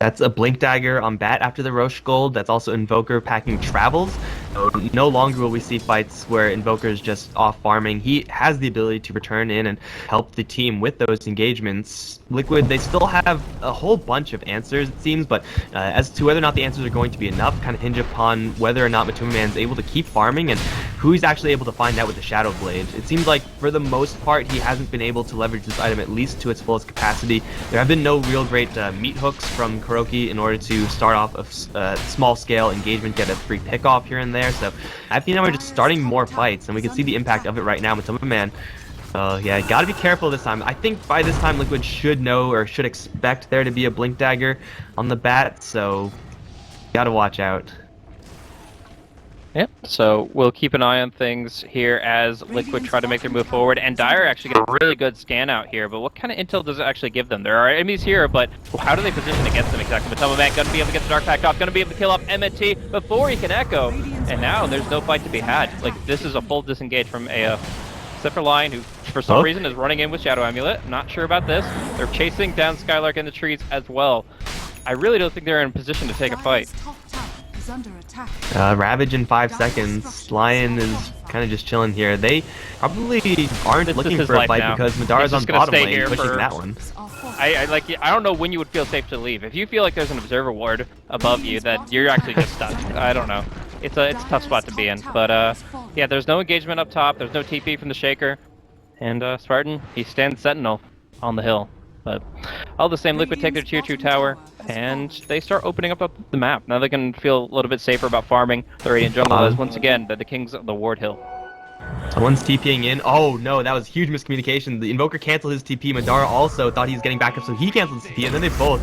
That's a Blink Dagger on Bat after the Roche Gold. That's also Invoker packing Travels. So no longer will we see fights where Invoker is just off farming. He has the ability to return in and help the team with those engagements. Liquid, they still have a whole bunch of answers, it seems, but as to whether or not the answers are going to be enough kind of hinge upon whether or not Matuma Man's able to keep farming and who he's actually able to find out with the Shadow Blade. It seems like, for the most part, he hasn't been able to leverage this item at least to its fullest capacity. There have been no real great meat hooks from Kuroki in order to start off a small-scale engagement, get a free pick-off here and there. So I think now we're just starting more fights, and we can see the impact of it right now with Matuma Man. Yeah, gotta be careful this time. I think by this time Liquid should know or should expect there to be a Blink Dagger on the Bat, so gotta watch out. Yep, so we'll keep an eye on things here as Liquid try to make their move forward, and Dire actually get a really good scan out here, but what kind of intel does it actually give them? There are enemies here, but how do they position against them exactly? Matoma Man gonna be able to get the Dark Pact off, gonna be able to kill off M&T before he can echo, and now there's no fight to be had. Like, this is a full disengage from AF. Except for Lion, who for some reason is running in with Shadow Amulet. Not sure about this. They're chasing down Skylark in the trees as well. I really don't think they're in position to take a fight. Ravage in 5 seconds. Lion is kind of just chilling here. They probably aren't looking for a fight because Madara's on bottom lane pushing that one. I don't know when you would feel safe to leave. If you feel like there's an observer ward above you, that you're actually just stuck. I don't know. It's a tough spot to be in. But yeah, there's no engagement up top. There's no TP from the Shaker. And Spartan, he stands sentinel on the hill. But all the same, Liquid take their tier 2 tower, and they start opening up the map. Now they can feel a little bit safer about farming the Radiant Jungle as, once again, the kings of the Ward Hill. Someone's TPing in. Oh no, that was huge miscommunication. The Invoker canceled his TP. Madara also thought he was getting back up, so he canceled his TP, and then they both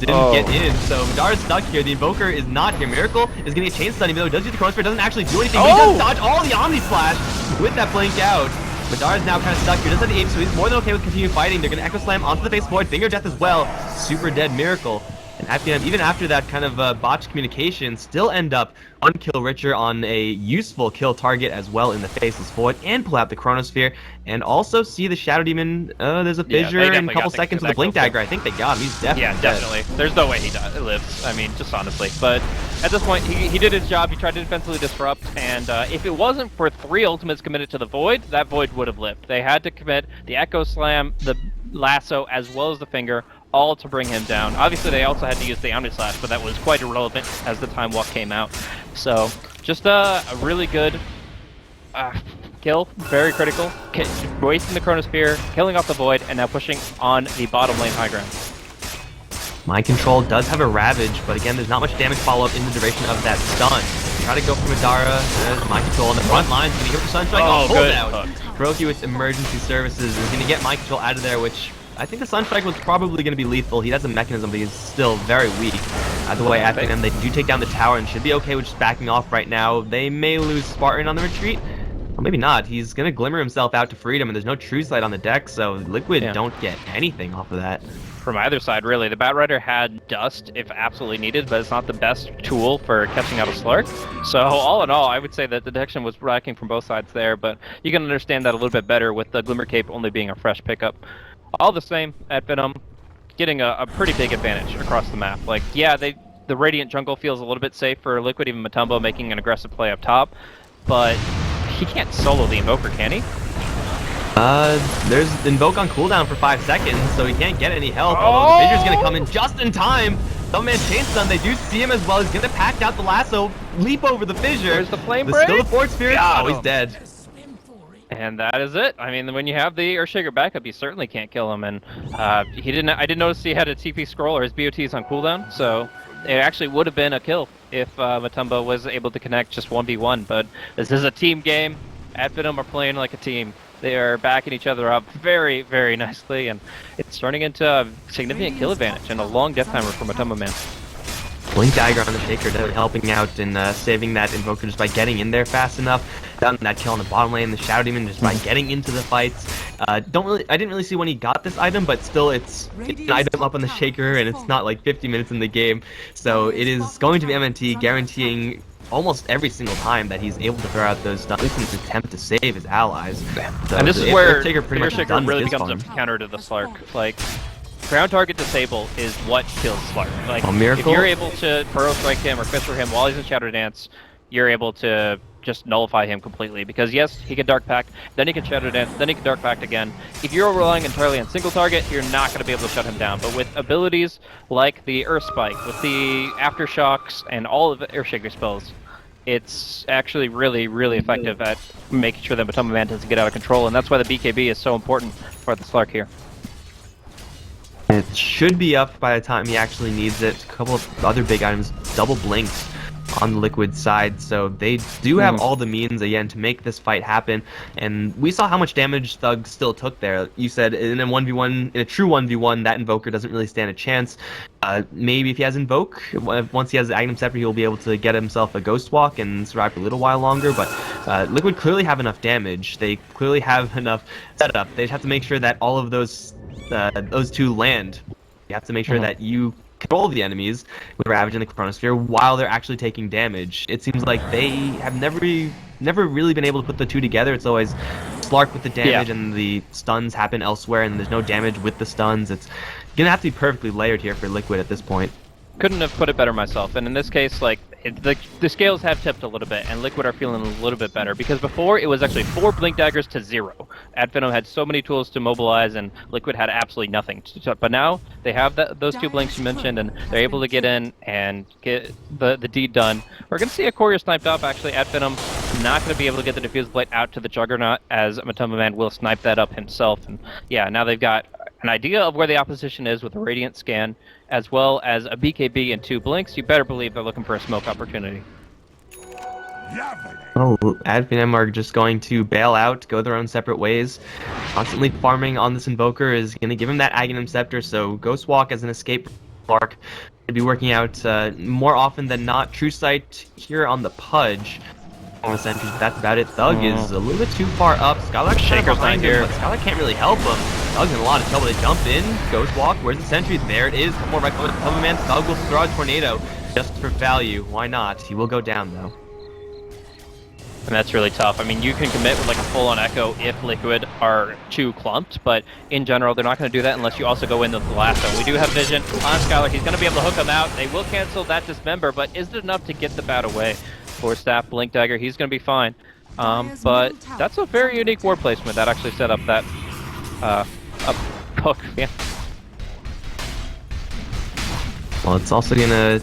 didn't get in. So Madara's stuck here. The Invoker is not here. Miracle is getting a chain stun, even though he does use the Chronosphere, doesn't actually do anything, but he does dodge all the Omni Splash with that blink out. Madara's now kind of stuck here. Doesn't have the aim, so he's more than okay with continuing fighting. They're going to Echo Slam onto the face void. Finger of Death as well. Super dead Miracle. And Finem, even after that kind of botched communication, still end up one kill richer on a useful kill target as well in the Faceless Void, and pull out the Chronosphere, and also see the Shadow Demon. There's a fissure in a couple seconds with a Blink Dagger. I think they got him. He's definitely definitely. There's no way he lives. I mean, just honestly. But at this point, he did his job. He tried to defensively disrupt, and if it wasn't for 3 ultimates committed to the Void, that Void would have lived. They had to commit the Echo Slam, the Lasso, as well as the Finger, all to bring him down. Obviously, they also had to use the Omni Slash, but that was quite irrelevant as the Time Walk came out. So, just a really good kill, very critical. Wasting the Chronosphere, killing off the Void, and now pushing on the bottom lane high ground. Mind Control does have a Ravage, but again, there's not much damage follow-up in the duration of that stun. Try to go for Madara, Mind Control on the front line, he's gonna go for Sunstrike, hold out. Kuroki with Emergency Services is gonna get Mind Control out of there, which I think the Sunstrike was probably going to be lethal. He has a mechanism, but he's still very weak. Either way, after him, they do take down the tower and should be okay with just backing off right now. They may lose Spartan on the retreat. Well, maybe not. He's going to glimmer himself out to freedom, and there's no True Sight on the deck, so Liquid don't get anything off of that. From either side, really. The Batrider had Dust if absolutely needed, but it's not the best tool for catching out a Slark. So all in all, I would say that the detection was lacking from both sides there, but you can understand that a little bit better with the Glimmer Cape only being a fresh pickup. All the same, at Finem, getting a pretty big advantage across the map. Like, yeah, the Radiant Jungle feels a little bit safe for Liquid, even Mutombo making an aggressive play up top, but he can't solo the Invoker, can he? There's Invoke on cooldown for 5 seconds, so he can't get any help, although the Fidger's gonna come in just in time. Some man chain stun, they do see him as well. He's gonna pack out the lasso, leap over the fissure. There's the Flame Break. Still the Force Spirit. Oh, he's dead. And that is it. I mean, when you have the Earthshaker backup, you certainly can't kill him. And I didn't notice he had a TP scroll or his BOTs on cooldown, so it actually would have been a kill if Mutombo was able to connect just 1v1. But this is a team game. Finem are playing like a team. They are backing each other up very, very nicely, and it's turning into a significant kill advantage and a long death timer for Mutombo Man. Blink Dagger on the Shaker, helping out and saving that Invoker just by getting in there fast enough. Done that kill on the bottom lane, the Shadow Demon just by getting into the fights. I didn't really see when he got this item, but still it's an item up on the Shaker, and it's not like 50 minutes in the game. So it is going to be M&T guaranteeing almost every single time that he's able to throw out those stuns in an attempt to save his allies. So and this is where Earthshaker pretty much Earthshaker really becomes a counter to the Slark. Like, ground target disable is what kills Slark. Like, if you're able to Burrow Strike him or Fissure him while he's in Shadow Dance, you're able to just nullify him completely. Because yes, he can Dark Pact, then he can Shadow Dance, then he can Dark Pact again. If you're relying entirely on single target, you're not going to be able to shut him down. But with abilities like the Earth Spike, with the Aftershocks, and all of the Earthshaker spells, it's actually really, really effective at making sure that Mutombo Man doesn't get out of control. And that's why the BKB is so important for the Slark here. It should be up by the time he actually needs it. A couple of other big items, double blinks on the Liquid side, so they do have all the means again to make this fight happen. And we saw how much damage Thug still took there. You said in a 1v1, in a true 1v1, that Invoker doesn't really stand a chance. Maybe if he has Invoke, once he has the Item Scepter, he'll be able to get himself a Ghost Walk and survive for a little while longer. But Liquid clearly have enough damage. They clearly have enough setup. They just have to make sure that all of those two land. You have to make sure that you control the enemies with Ravage and the Chronosphere while they're actually taking damage. It seems like they have never really been able to put the two together. It's always Slark with the damage and the stuns happen elsewhere, and there's no damage with the stuns. It's gonna have to be perfectly layered here for Liquid at this point. Couldn't have put it better myself. And in this case, like, the scales have tipped a little bit, and Liquid are feeling a little bit better, because before it was actually 4 Blink Daggers to 0. Finem had so many tools to mobilize, and Liquid had absolutely nothing. But now they have those 2 blinks you mentioned, and they're able to get in and get the deed done. We're going to see a courier sniped up. Actually, Finem not going to be able to get the Diffuse Blade out to the Juggernaut, as Muerta Man will snipe that up himself. And yeah, now they've got an idea of where the opposition is with a Radiant Scan, as well as a BKB and 2 blinks. You better believe they're looking for a smoke opportunity. Oh, Finem are just going to bail out, go their own separate ways. Constantly farming on this Invoker is going to give him that Item Scepter, so Ghost Walk as an escape Slark to be working out more often than not. True Sight here on the Pudge. Sentries, but that's about it. Thug is a little bit too far up. Skylark's kind of behind him, but Skylark can't really help him. Thug's in a lot of trouble. They jump in. Ghost Walk. Where's the sentry? There it is. Couple more right coming. Man, Thug will throw a tornado just for value. Why not? He will go down though. And that's really tough. I mean, you can commit with like a full-on Echo if Liquid are too clumped, but in general, they're not going to do that unless you also go in with the lasso. We do have vision on Skylark. He's going to be able to hook him out. They will cancel that Dismember, but is it enough to get the bat away? For Staff, Blink Dagger, he's going to be fine. But that's a very unique ward placement that actually set up that hook. Yeah. Well, it's also going to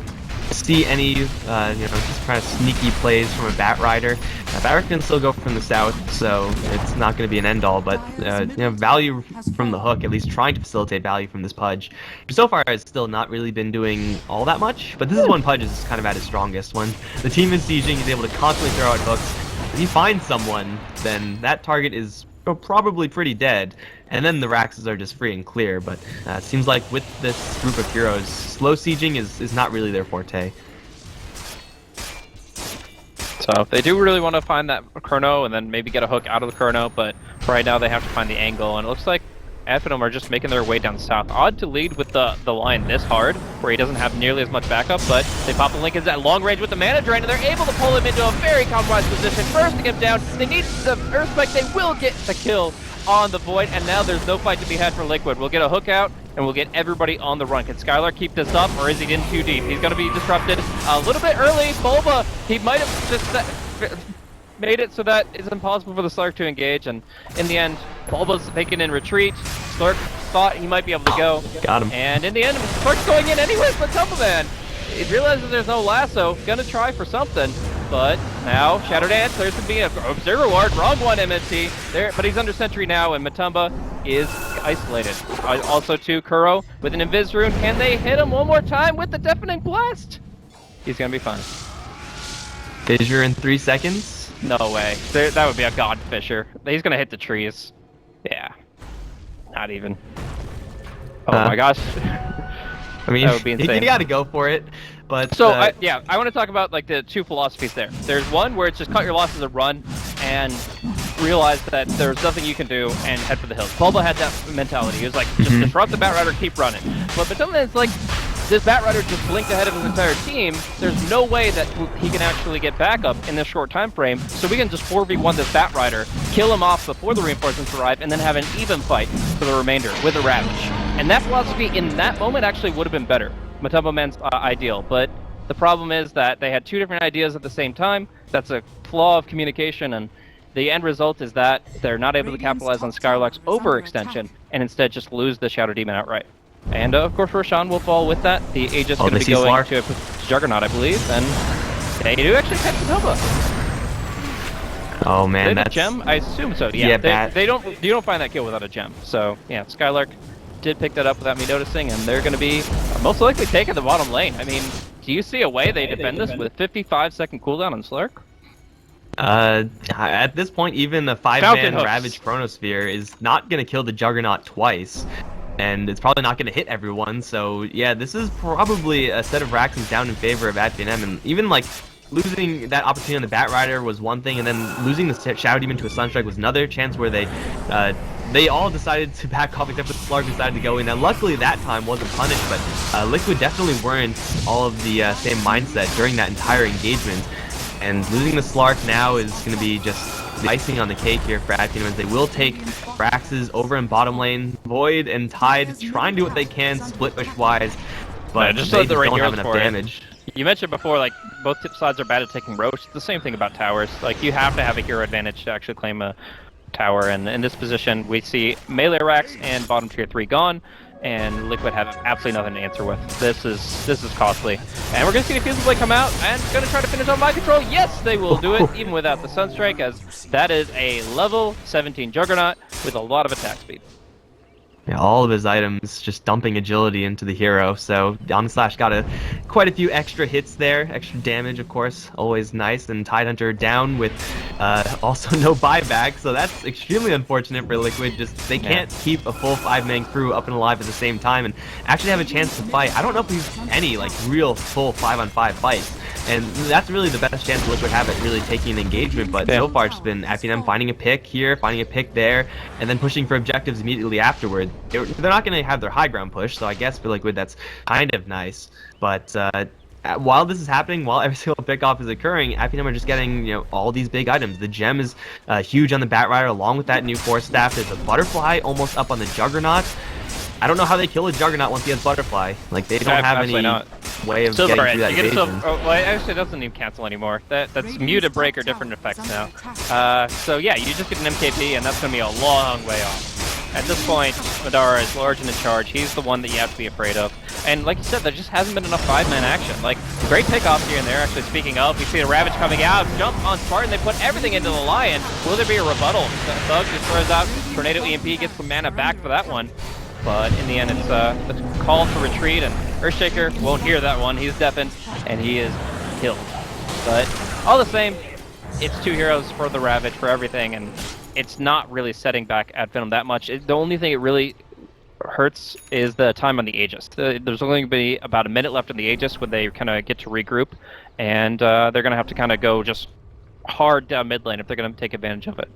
see any, just kind of sneaky plays from a Batrider. Batrider can still go from the south, so it's not going to be an end-all, but, value from the hook, at least trying to facilitate value from this Pudge. So far, has still not really been doing all that much, but this is when Pudge is kind of at his strongest. When the team is sieging, he's able to constantly throw out hooks. If he finds someone, then that target is probably pretty dead, and then the Raxes are just free and clear, but it seems like with this group of heroes, slow sieging is not really their forte. So they do really want to find that Chrono and then maybe get a hook out of the Chrono, but right now they have to find the angle, and it looks like Finem are just making their way down south. Odd to lead with the line this hard, where he doesn't have nearly as much backup, but they pop the Lincolns at long range with the Mana Drain, and they're able to pull him into a very compromised position, bursting him down. They need the Earthquake. They will get the kill on the Void, and now there's no fight to be had for Liquid. We'll get a hook out, and we'll get everybody on the run. Can Skylark keep this up, or is he in too deep? He's going to be disrupted a little bit early. Bulba, he might have just made it so that it's impossible for the Slark to engage, and in the end, Bulba's taken in retreat. Slark thought he might be able to go. Got him. And in the end, Slark's going in anyways, but Man, he realizes there's no lasso, gonna try for something, but now Shadow Dance, there's gonna be a Observer Ward, wrong one MNT, there, but he's under sentry now, and Muerta is isolated. Also to Kuro with an Invis Rune. Can they hit him one more time with the Deafening Blast? He's gonna be fine. Fissure in 3 seconds? No way. That would be a God Fissure. He's gonna hit the trees. Yeah. Not even. Oh my gosh. I mean, that would be insane. You gotta go for it, but... So, I want to talk about like the 2 philosophies there. There's one where it's just cut your losses and run, and realize that there's nothing you can do and head for the hills. Bulba had that mentality. He was like, just disrupt the Batrider, keep running. But something it's like, this Batrider just blinked ahead of his entire team. There's no way that he can actually get backup in this short time frame, so we can just 4v1 this Batrider, kill him off before the reinforcements arrive, and then have an even fight for the remainder with a Ravage. And that philosophy in that moment actually would have been better. Muerta Man's ideal, but the problem is that they had 2 different ideas at the same time. That's a flaw of communication, and the end result is that they're not able to capitalize on Skylark's overextension, and instead just lose the Shadow Demon outright. And of course Roshan will fall with that. The Aegis is going to be going Slark to Juggernaut, I believe, and they do actually catch Muerta. Oh man, that's... a gem? I assume so, yeah. You don't find that kill without a gem. So yeah, Skylark did pick that up without me noticing, and they're going to be most likely taking the bottom lane. I mean, Do you see a way they defend this with 55-second cooldown on Slark? At this point, even a 5-man Ravage Chronosphere is not going to kill the Juggernaut twice. And it's probably not going to hit everyone, so yeah, this is probably a set of racks is down in favor of Finem, and even like losing that opportunity on the Bat Rider was one thing, and then losing the Shadow Demon to a Sunstrike was another chance where they all decided to back off except for Slark decided to go in. Now luckily that time wasn't punished, but Liquid definitely weren't all of the same mindset during that entire engagement, and losing the Slark now is going to be just the icing on the cake here for Finem, as they will take Braxes over in bottom lane. Void and Tide try and do what they can split push wise, but just they the right don't have heroes enough for it. damage. You mentioned before, like, both sides are bad at taking Roach. It's the same thing about towers. Like, you have to have a hero advantage to actually claim a tower, and in this position, we see melee racks and bottom tier 3 gone, and Liquid have absolutely nothing to answer with. This is costly. And we're going to see the Fusion Blade come out, and going to try to finish on mind control. Yes, they will do it, even without the Sunstrike, as that is a level 17 Juggernaut with a lot of attack speed. Yeah, all of his items just dumping agility into the hero, so Slash got quite a few extra hits there, extra damage of course, always nice, and Tidehunter down with also no buyback, so that's extremely unfortunate for Liquid. Just they can't keep a full 5-man crew up and alive at the same time and actually have a chance to fight. I don't know if we've any like real full 5-on-5 fights. And that's really the best chance Liquid have at really taking an engagement, but so far it's been Finem finding a pick here, finding a pick there, and then pushing for objectives immediately afterward. They're not going to have their high ground push, so I guess for Liquid that's kind of nice. But while this is happening, while every single pickoff is occurring, Finem are just getting all these big items. The gem is huge on the Bat Rider, along with that new Force Staff. There's a Butterfly almost up on the Juggernaut. I don't know how they kill a Juggernaut once he has Butterfly. Like, they don't have any way of getting through that evasion. Well, actually, it doesn't even cancel anymore. That's muted break or different effects now. So yeah, you just get an MKP, and that's going to be a long way off. At this point, Madara is large and in charge. He's the one that you have to be afraid of. And like you said, there just hasn't been enough 5-man action. Like, great pickoffs here and there, actually, speaking of. You see the Ravage coming out, jump on Spartan, they put everything into the Lion. Will there be a rebuttal? Thug just throws out, Tornado EMP gets some mana back for that one. But in the end, it's a call for retreat, and Earthshaker won't hear that one. He's deafened, and he is killed. But all the same, it's 2 heroes for the Ravage, for everything, and it's not really setting back Finem that much. The only thing it really hurts is the time on the Aegis. There's only going to be about a minute left on the Aegis when they kind of get to regroup, and they're going to have to kind of go just hard down mid lane if they're going to take advantage of it.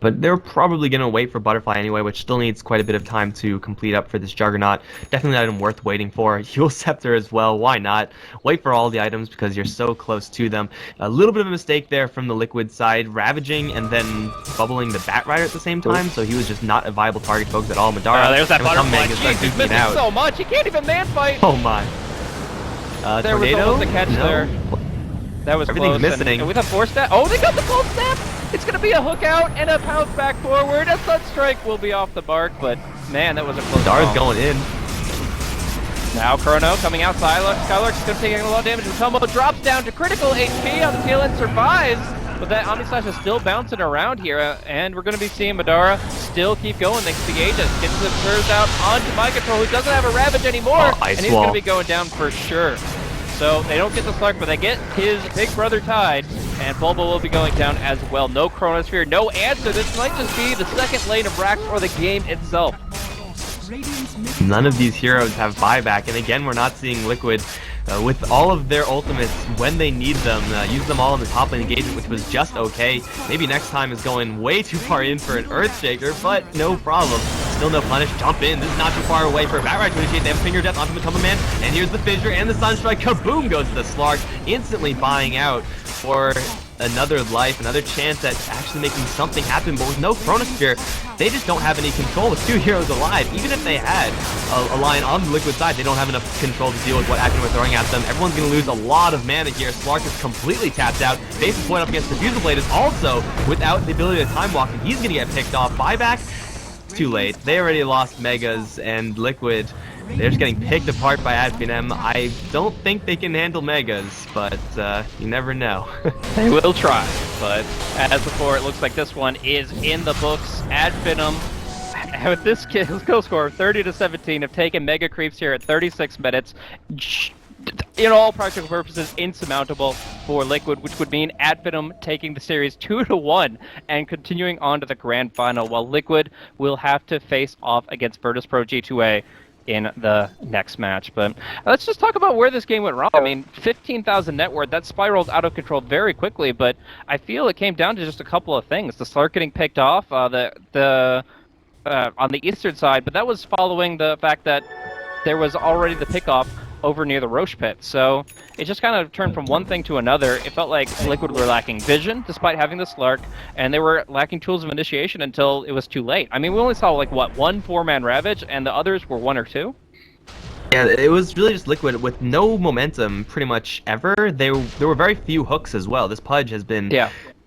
But they're probably going to wait for Butterfly anyway, which still needs quite a bit of time to complete up for this Juggernaut. Definitely an item worth waiting for. Heal Scepter as well, why not? Wait for all the items because you're so close to them. A little bit of a mistake there from the Liquid side, ravaging and then bubbling the Bat Rider at the same time, so he was just not a viable target folks at all. Madara, there's that Butterfly. Jeez, he's missing so much, he can't even man fight! Oh my. There Tornado? was almost a catch there. That was Everything's close. missing. And with a Force Staff, oh, they got the Pulse Staff! It's going to be a hook out and a pounce back forward. A Sunstrike will be off the mark, but man, that was a close Dara's call. going in. Now Chrono coming out. Skylark's going to take a lot of damage. The combo drops down to critical HP on the tail end, survives. But that Omnislash is still bouncing around here, and we're going to be seeing Madara still keep going thanks to the Aegis. Gets the curves out onto My Control, who doesn't have a Ravage anymore, and he's going to be going down for sure. So they don't get the Slark, but they get his big brother Tide, and Bulba will be going down as well. No Chronosphere, no answer. This might just be the second lane of Rax or the game itself. None of these heroes have buyback, and again, we're not seeing Liquid with all of their ultimates when they need them. Use them all in the top lane engagement, which was just okay. Maybe next time is going way too far in for an Earthshaker, but no problem. Still no punish. Jump in. This is not too far away for a Bat Rider to initiate. They have Finger Death onto Matoma Man, and here's the Fissure and the Sunstrike. Kaboom goes to the Slark, instantly buying out for another life, another chance at actually making something happen. But with no Chronosphere, they just don't have any control with 2 heroes alive. Even if they had a line on the Liquid side, they don't have enough control to deal with what Acton were throwing at them. Everyone's going to lose a lot of mana here. Slark is completely tapped out. Basis point up against the Fusel Blade is also without the ability to time walk, and he's going to get picked off. Buyback? Too late. They already lost Megas, and Liquid, they're just getting picked apart by Finem. I don't think they can handle Megas, but you never know. They will try, but as before, it looks like this one is in the books. Finem, with this kill score of 30-17, have taken Mega Creeps here at 36 minutes. in all practical purposes, insurmountable for Liquid, which would mean Advenom taking the series 2-1 and continuing on to the grand final, while Liquid will have to face off against Virtus Pro G2A in the next match. But let's just talk about where this game went wrong. I mean, 15,000 net worth, that spiraled out of control very quickly, but I feel it came down to just a couple of things. The Slark getting picked off, on the eastern side, but that was following the fact that there was already the pickoff over near the Roche pit. So it just kind of turned from one thing to another. It felt like Liquid were lacking vision despite having the Slark, and they were lacking tools of initiation until it was too late. I mean, we only saw like what, one 4-man Ravage, and the others were 1 or 2. Yeah, it was really just Liquid with no momentum pretty much ever. There were very few hooks as well. This Pudge has been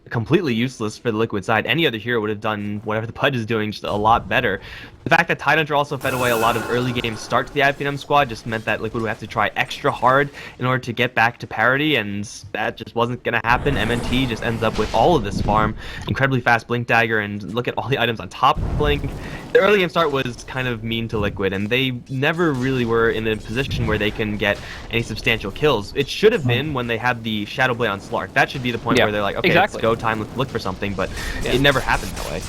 completely useless for the Liquid side. Any other hero would have done whatever the Pudge is doing just a lot better. The fact that Tidehunter also fed away a lot of early game start to the Finem squad just meant that Liquid would have to try extra hard in order to get back to parity, and that just wasn't going to happen. MNT just ends up with all of this farm, incredibly fast Blink Dagger, and look at all the items on top of Blink. The early game start was kind of mean to Liquid, and they never really were in a position where they can get any substantial kills. It should have been when they had the Shadow Blade on Slark. That should be the point where they're like, okay, exactly. Let's go time, let's look for something, but it never happened that way.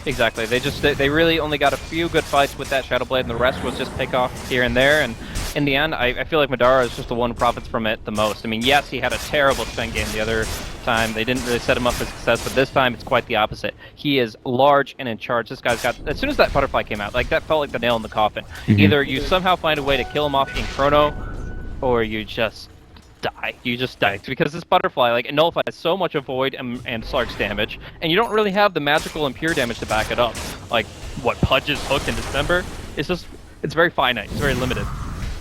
Exactly. They really only got a few good fights with that Shadow Blade, and the rest was just pick off here and there. And in the end, I feel like Madara is just the one who profits from it the most. I mean, yes, he had a terrible spend game the other time. They didn't really set him up for success, but this time it's quite the opposite. He is large and in charge. This guy's got, as soon as that butterfly came out, like that felt like the nail in the coffin. Either you somehow find a way to kill him off in Chrono, or you just die. You just die. Because this butterfly, like, it nullifies so much of Void and Slark's damage, and you don't really have the magical and pure damage to back it up. Like, what Pudge's hook in December, it's just, it's very finite, it's very limited.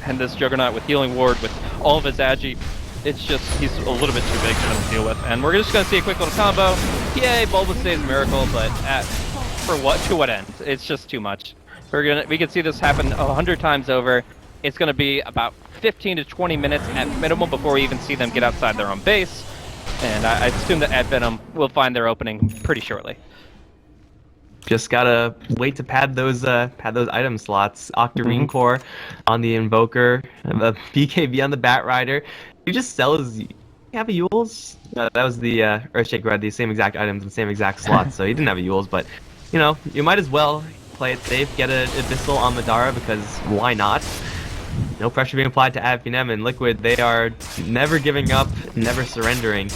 And this Juggernaut with Healing Ward, with all of his agi, it's just, he's a little bit too big for them to deal with. And we're just gonna see a quick little combo. Yay, Bulbous saves Miracle, but for what, to what end? It's just too much. We can see this happen 100 times over. It's gonna be about 15 to 20 minutes at minimum before we even see them get outside their own base, and I assume that Advenom will find their opening pretty shortly. Just gotta wait to pad those item slots. Octarine Core on the Invoker, the BKB on the Batrider. You just sell his. You have a Yules? No, that was the Earthshake who had the same exact items and same exact slots, so he didn't have a Yules, but you know, you might as well play it safe, get an Abyssal on Madara, because why not? No pressure being applied to Finem, and Liquid, they are never giving up, never surrendering.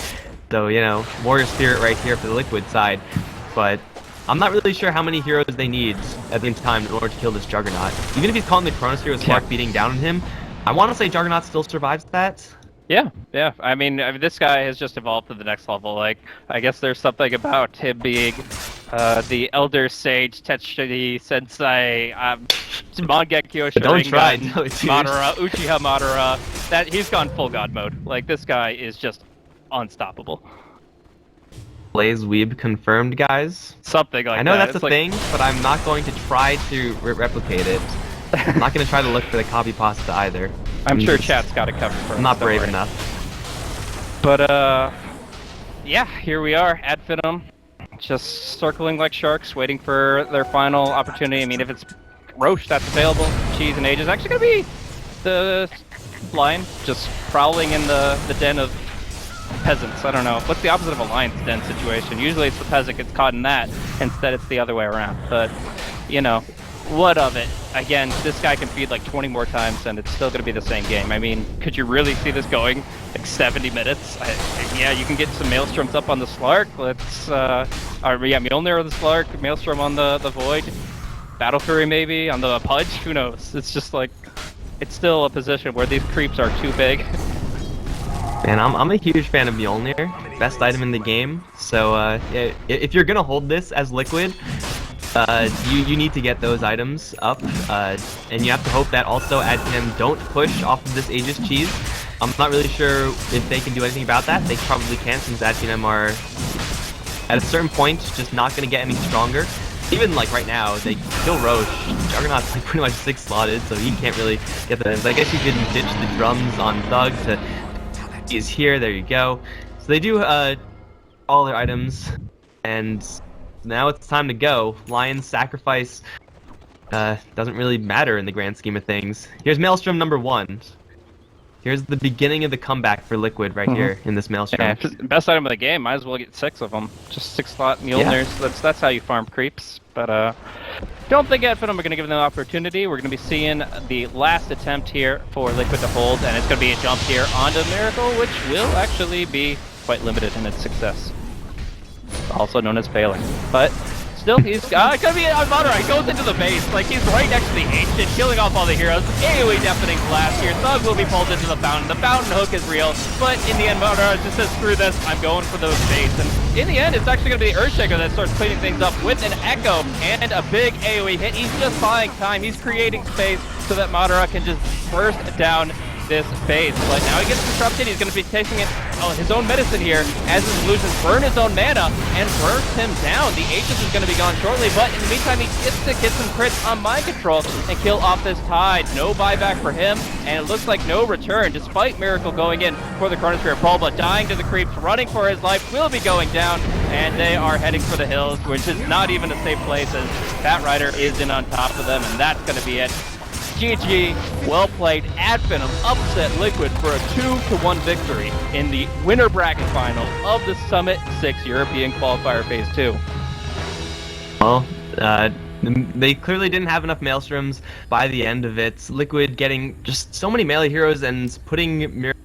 So, you know, Warrior Spirit right here for the Liquid side. But I'm not really sure how many heroes they need at the time in order to kill this Juggernaut. Even if he's calling the Chronosphere with Slark beating down on him, I want to say Juggernaut still survives that. Yeah. I mean, this guy has just evolved to the next level. Like, I guess there's something about him being the Elder Sage, Tetsuji Sensei, Mangekyo Sharingan, Madara, Uchiha Madara. That he's gone full god mode. Like, this guy is just unstoppable. Blaze Weeb confirmed, guys. Something like that. I know that's a thing, but I'm not going to try to replicate it. I'm not going to try to look for the copy pasta either. I'm sure chat's got it covered for us. I'm not brave enough. But, yeah, here we are, Advenom. Just circling like sharks, waiting for their final opportunity. I mean, if it's Roche that's available, Cheese and Age is actually going to be the lion, just prowling in the den of peasants. I don't know. What's the opposite of a lion's den situation? Usually it's the peasant gets caught in that. Instead, it's the other way around. But, you know, what of it? Again, this guy can feed like 20 more times and it's still going to be the same game. I mean, could you really see this going like 70 minutes? Yeah, you can get some Maelstroms up on the Slark. Let's, Mjolnir on the Slark, Maelstrom on the Void, Battle Fury maybe on the Pudge. Who knows? It's just like, it's still a position where these creeps are too big. And I'm a huge fan of Mjolnir, best item in the game. So if you're gonna hold this as Liquid, you need to get those items up, and you have to hope that also Advenom don't push off of this Aegis Cheese. I'm not really sure if they can do anything about that. They probably can't, since Advenom are at a certain point just not gonna get any stronger. Even like right now, they kill Roche. Juggernaut's like pretty much 6 slotted, so he can't really get the. I guess you could ditch the drums on Thug to. Is here, there you go. So they do all their items, and now it's time to go. Lion's sacrifice doesn't really matter in the grand scheme of things. Here's Maelstrom number 1. Here's the beginning of the comeback for Liquid right here in this Maelstrom. Yeah, best item of the game. Might as well get 6 of them. Just 6-slot Mjolnirs. That's how you farm creeps. But don't think Finem are going to give them the opportunity. We're going to be seeing the last attempt here for Liquid to hold, and it's going to be a jump here onto Miracle, which will actually be quite limited in its success. Also known as failing. But still, he's gonna be on Monterey. He goes into the base, like he's right next to the ancient, killing off all the heroes. AoE deafening blast here. Thug will be pulled into the fountain. The fountain hook is real, but in the end, Monterey just says, screw this, I'm going for those base. And in the end, it's actually gonna be the Earthshaker that starts cleaning things up with an Echo and a big AoE hit. He's just buying time. He's creating space so that Madara can just burst down this base. But now he gets disrupted. He's going to be taking it his own medicine here as his illusions burn his own mana and burst him down. The Aegis is going to be gone shortly, but in the meantime, he gets to get some crits on mind control and kill off this Tide. No buyback for him, and it looks like no return, despite Miracle going in for the Chronosphere. Bulba dying to the creeps, running for his life, will be going down, and they are heading for the hills, which is not even a safe place as Bat Rider is in on top of them, and that's going to be it. GG, well played. Finem upset Liquid for a 2-1 victory in the winner bracket final of the Summit 6 European Qualifier Phase 2. Well, they clearly didn't have enough Maelstroms by the end of it. Liquid getting just so many melee heroes and putting